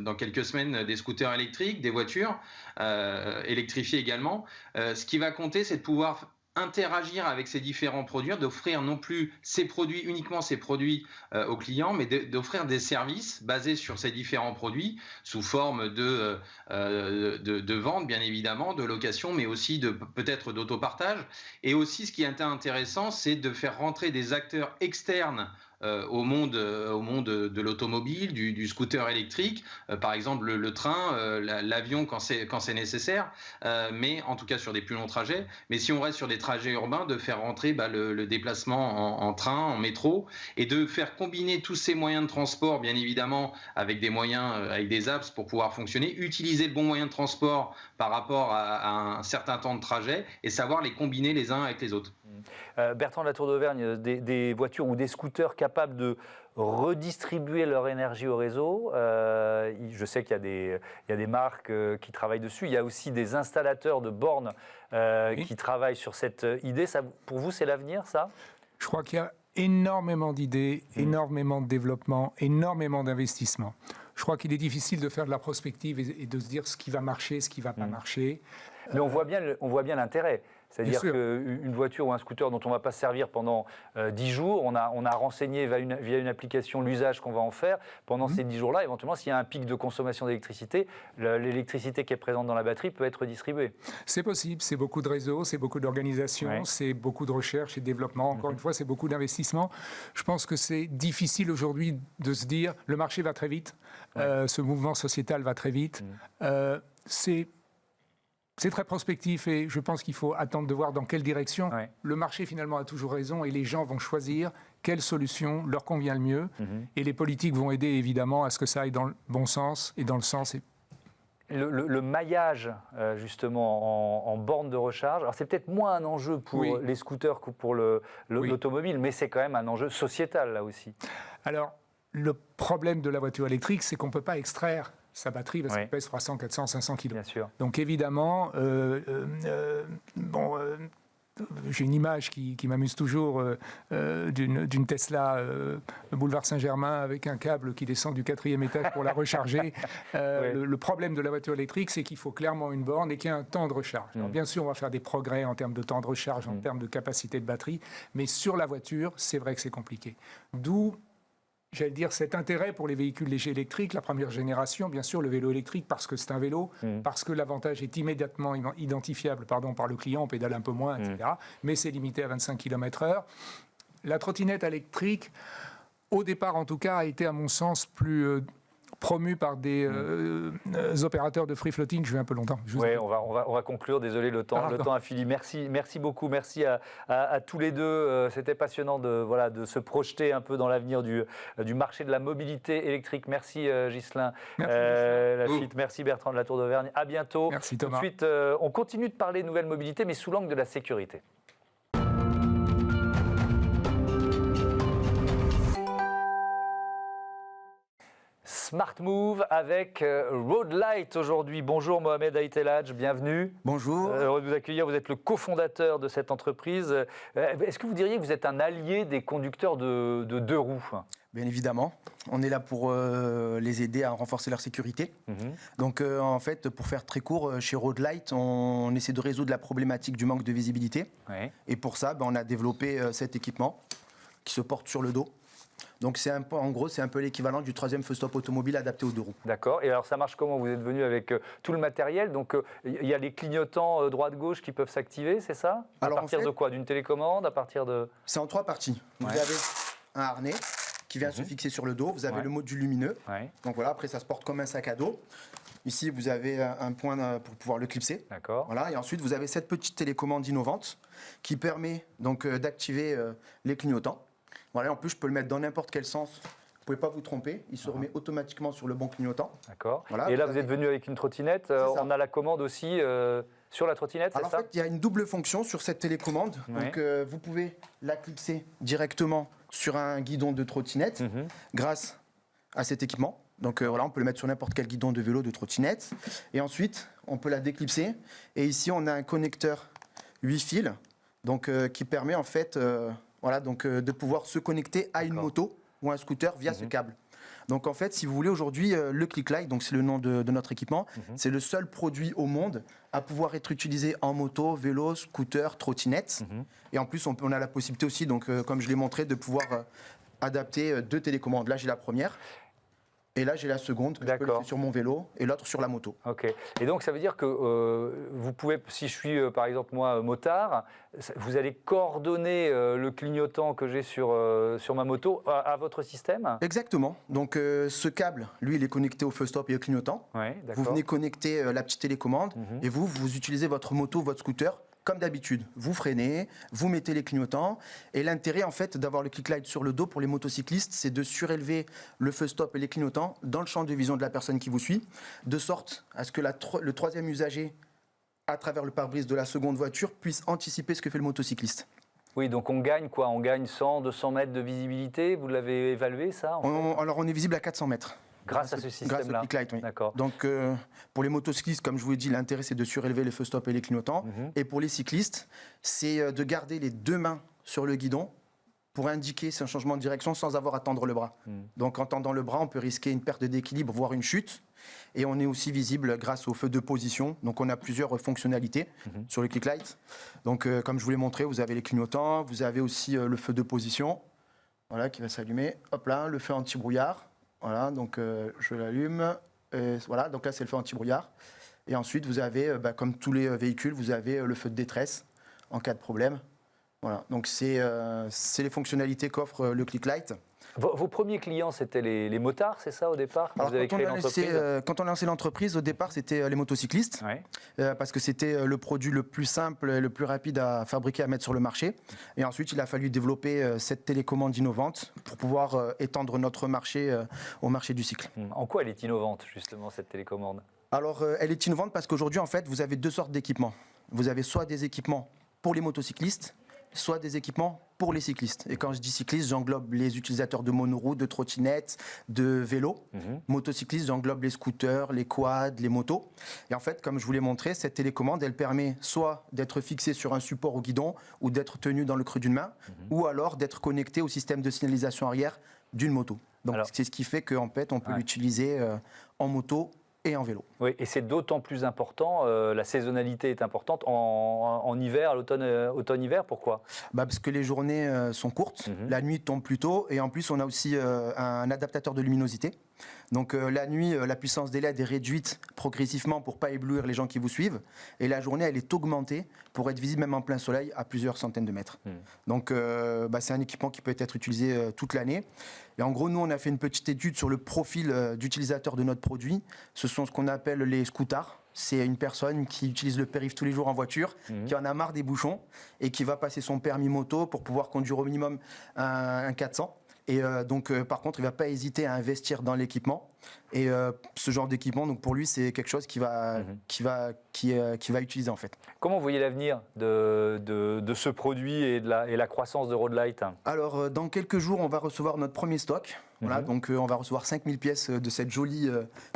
dans quelques semaines, des scooters électriques, des voitures électrifiées également. Ce qui va compter, c'est de pouvoir interagir avec ces différents produits, d'offrir non plus uniquement ces produits aux clients, mais d'offrir des services basés sur ces différents produits sous forme de vente, bien évidemment, de location, mais aussi peut-être d'autopartage. Et aussi, ce qui est intéressant, c'est de faire rentrer des acteurs externes au monde de l'automobile, du scooter électrique, par exemple le train, l'avion quand c'est nécessaire, mais en tout cas sur des plus longs trajets. Mais si on reste sur des trajets urbains, de faire rentrer le déplacement en train, en métro, et de faire combiner tous ces moyens de transport, bien évidemment, avec des moyens, avec des apps pour pouvoir fonctionner, utiliser le bon moyen de transport par rapport à un certain temps de trajet et savoir les combiner les uns avec les autres. Bertrand de la Tour d'Auvergne, des voitures ou des scooters capables de redistribuer leur énergie au réseau. Je sais qu'il y a des marques qui travaillent dessus. Il y a aussi des installateurs de bornes qui travaillent sur cette idée. Ça, pour vous, c'est l'avenir, ça? Je crois qu'il y a énormément d'idées, énormément de développement, énormément d'investissements. Je crois qu'il est difficile de faire de la prospective et de se dire ce qui va marcher, ce qui ne va pas marcher. Mais on voit bien l'intérêt. C'est-à-dire Bien sûr. qu'une voiture ou un scooter dont on ne va pas se servir pendant 10 jours, on a renseigné via une application l'usage qu'on va en faire. Pendant ces 10 jours-là, éventuellement, s'il y a un pic de consommation d'électricité, l'électricité qui est présente dans la batterie peut être distribuée. C'est possible, c'est beaucoup de réseaux, c'est beaucoup d'organisation, Ouais. c'est beaucoup de recherche et de développement. Encore une fois, c'est beaucoup d'investissement. Je pense que c'est difficile aujourd'hui de se dire le marché va très vite, ce mouvement sociétal va très vite. C'est très prospectif et je pense qu'il faut attendre de voir dans quelle direction. Ouais. Le marché finalement a toujours raison et les gens vont choisir quelle solution leur convient le mieux. Et les politiques vont aider évidemment à ce que ça aille dans le bon sens et dans le sens. Le maillage, justement, en borne de recharge, alors c'est peut-être moins un enjeu pour Oui. les scooters que pour l'automobile, mais c'est quand même un enjeu sociétal, là aussi. Alors, le problème de la voiture électrique, c'est qu'on ne peut pas extraire sa batterie parce Oui. qu'elle pèse 300, 400, 500 kg. Bien sûr. Donc évidemment, j'ai une image qui m'amuse toujours d'une Tesla boulevard Saint-Germain avec un câble qui descend du 4e étage pour la recharger. Le problème de la voiture électrique, c'est qu'il faut clairement une borne et qu'il y ait un temps de recharge. Alors, bien sûr, on va faire des progrès en termes de temps de recharge, en termes de capacité de batterie, mais sur la voiture, c'est vrai que c'est compliqué. D'où, j'allais dire, cet intérêt pour les véhicules légers électriques, la première génération, bien sûr, le vélo électrique, parce que c'est un vélo, parce que l'avantage est immédiatement identifiable par le client, on pédale un peu moins, etc. Mais c'est limité à 25 km/h. La trottinette électrique, au départ en tout cas, a été, à mon sens, plus promue par des opérateurs de free floating. Je vais un peu longtemps. Oui, on va conclure. Désolé, le temps a fini. Merci beaucoup. Merci à tous les deux. C'était passionnant de se projeter un peu dans l'avenir du marché de la mobilité électrique. Merci Ghislain. Merci Bertrand de la Tour d'Auvergne. À bientôt. Merci Thomas. Tout de suite, on continue de parler de nouvelles mobilités, mais sous l'angle de la sécurité. Smart Move avec Road Light aujourd'hui. Bonjour Mohamed Aïtelhadj, bienvenue. Bonjour. Heureux de vous accueillir. Vous êtes le cofondateur de cette entreprise. Est-ce que vous diriez que vous êtes un allié des conducteurs de deux roues ? Bien évidemment. On est là pour les aider à renforcer leur sécurité. Donc en fait, pour faire très court, chez Road Light, on essaie de résoudre la problématique du manque de visibilité. Ouais. Et pour ça, on a développé cet équipement qui se porte sur le dos. Donc en gros, c'est un peu l'équivalent du 3e feu stop automobile adapté aux deux roues. D'accord. Et alors ça marche comment ? Vous êtes venu avec tout le matériel. Donc il y a les clignotants droite-gauche qui peuvent s'activer, c'est ça ? Alors, à partir de quoi ? D'une télécommande ? À partir de... C'est en 3 parties. Vous avez un harnais qui vient se fixer sur le dos. Vous avez le module lumineux. Donc voilà, après ça se porte comme un sac à dos. Ici, vous avez un point pour pouvoir le clipser. D'accord. Voilà. Et ensuite, vous avez cette petite télécommande innovante qui permet donc d'activer les clignotants. Voilà, en plus, je peux le mettre dans n'importe quel sens. Vous ne pouvez pas vous tromper. Il se remet automatiquement sur le bon clignotant. D'accord. Voilà, et là, vous êtes venu avec une trottinette. On a la commande aussi sur la trottinette, c'est ça ? Alors en fait, il y a une double fonction sur cette télécommande. Donc, vous pouvez la clipser directement sur un guidon de trottinette grâce à cet équipement. Donc voilà, on peut le mettre sur n'importe quel guidon de vélo, de trottinette. Et ensuite, on peut la déclipser. Et ici, on a un connecteur 8 fils donc, qui permet en fait... de pouvoir se connecter à une moto ou un scooter via ce câble. Donc en fait, si vous voulez, aujourd'hui, le ClickLight, donc c'est le nom de notre équipement, c'est le seul produit au monde à pouvoir être utilisé en moto, vélo, scooter, trottinette. Et en plus, on a la possibilité aussi, donc, comme je l'ai montré, de pouvoir adapter 2 télécommandes. Là, j'ai la première. Et là, j'ai la seconde, que je peux laisser sur mon vélo, et l'autre sur la moto. Ok. Et donc, ça veut dire que vous pouvez, si je suis, par exemple, moi, motard, vous allez coordonner le clignotant que j'ai sur ma moto à votre système ? Exactement. Donc, ce câble, lui, il est connecté au feu stop et au clignotant. Vous venez connecter la petite télécommande, et vous utilisez votre moto, votre scooter, comme d'habitude, vous freinez, vous mettez les clignotants. Et l'intérêt, en fait, d'avoir le ClickLight sur le dos pour les motocyclistes, c'est de surélever le feu stop et les clignotants dans le champ de vision de la personne qui vous suit, de sorte à ce que le 3e usager, à travers le pare-brise de la seconde voiture, puisse anticiper ce que fait le motocycliste. Oui, donc on gagne quoi ? On gagne 100, 200 mètres de visibilité. Vous l'avez évalué, ça ? Alors, on est visible à 400 mètres. Grâce à ce système-là. Grâce au ClickLight, oui. D'accord. Donc, pour les motocyclistes, comme je vous l'ai dit, l'intérêt, c'est de surélever les feux stop et les clignotants. Et pour les cyclistes, c'est de garder les 2 mains sur le guidon pour indiquer c'est un changement de direction sans avoir à tendre le bras. Donc en tendant le bras, on peut risquer une perte d'équilibre, voire une chute. Et on est aussi visible grâce au feu de position. Donc on a plusieurs fonctionnalités sur le Click Light. Donc comme je vous l'ai montré, vous avez les clignotants, vous avez aussi le feu de position, voilà, qui va s'allumer. Hop là, le feu anti-brouillard. Voilà, donc je l'allume. Voilà, donc là c'est le feu anti-brouillard. Et ensuite vous avez, comme tous les véhicules, vous avez le feu de détresse en cas de problème. Voilà, donc c'est les fonctionnalités qu'offre le Click Light. Vos premiers clients, c'était les motards, c'est ça, au départ, quand vous avez créé l'entreprise ? Quand on a lancé l'entreprise, au départ, c'était les motocyclistes, parce que c'était le produit le plus simple et le plus rapide à fabriquer, à mettre sur le marché. Et ensuite, il a fallu développer cette télécommande innovante pour pouvoir étendre notre marché au marché du cycle. En quoi elle est innovante, justement, cette télécommande ? Alors, elle est innovante parce qu'aujourd'hui, en fait, vous avez deux sortes d'équipements. Vous avez soit des équipements pour les motocyclistes, soit des équipements pour les cyclistes. Et quand je dis cyclistes, j'englobe les utilisateurs de monoroues, de trottinettes, de vélos. Motocyclistes, j'englobe les scooters, les quads, les motos. Et en fait, comme je vous l'ai montré, cette télécommande, elle permet soit d'être fixée sur un support au guidon ou d'être tenue dans le creux d'une main, ou alors d'être connectée au système de signalisation arrière d'une moto. Donc c'est ce qui fait qu'en fait, on peut l'utiliser en moto et en vélo. Oui, et c'est d'autant plus important, la saisonnalité est importante en hiver, à automne-hiver, pourquoi ? Parce que les journées sont courtes, la nuit tombe plus tôt, et en plus on a aussi un adaptateur de luminosité. Donc la nuit, la puissance des LED est réduite progressivement pour ne pas éblouir les gens qui vous suivent, et la journée, elle est augmentée pour être visible même en plein soleil à plusieurs centaines de mètres. Donc c'est un équipement qui peut être utilisé toute l'année. Et en gros, nous, on a fait une petite étude sur le profil d'utilisateur de notre produit. Ce sont ce qu'on appelle les scooters. C'est une personne qui utilise le périph' tous les jours en voiture, qui en a marre des bouchons et qui va passer son permis moto pour pouvoir conduire au minimum un 400. Et donc, par contre, il ne va pas hésiter à investir dans l'équipement. Et ce genre d'équipement, donc pour lui, c'est quelque chose qu'il va utiliser en fait. Comment vous voyez l'avenir de ce produit et la croissance de Road Light ? Alors, dans quelques jours, on va recevoir notre premier stock. Voilà, donc on va recevoir 5000 pièces de cette jolie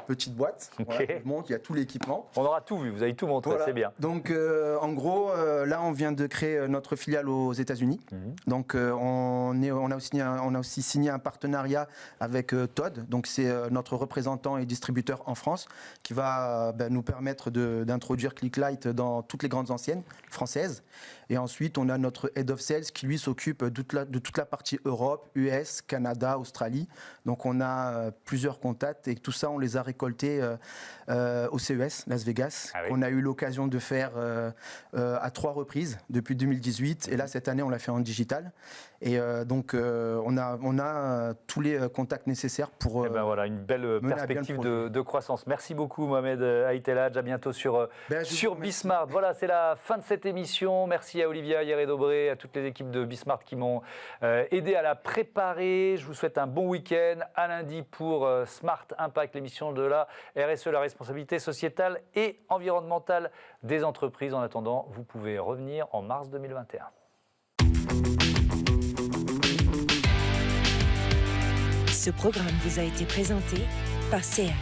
petite boîte. Voilà, il y a tout l'équipement. On aura tout vu, vous avez tout montré, c'est bien. Donc en gros, là on vient de créer notre filiale aux États-Unis. Donc on a aussi signé un partenariat avec Todd, donc c'est notre représentant et distributeur en France, qui va nous permettre d'introduire Click Light dans toutes les grandes enseignes françaises. Et ensuite, on a notre Head of Sales qui, lui, s'occupe de toute la partie Europe, US, Canada, Australie. Donc, on a plusieurs contacts et tout ça, on les a récoltés au CES, Las Vegas, qu'on a eu l'occasion de faire à 3 reprises depuis 2018. Et là, cette année, on l'a fait en digital. Et donc, on a tous les contacts nécessaires pour voilà, une belle perspective de croissance. Merci beaucoup, Mohamed Aïtelhadj. À bientôt sur Bismart. Voilà, c'est la fin de cette émission. Merci à Olivia Hieré-Dobré, à toutes les équipes de Bismart qui m'ont aidé à la préparer. Je vous souhaite un bon week-end. À lundi pour Smart Impact, l'émission de la RSE, la responsabilité sociétale et environnementale des entreprises. En attendant, vous pouvez revenir en mars 2021. Ce programme vous a été présenté par SEAT.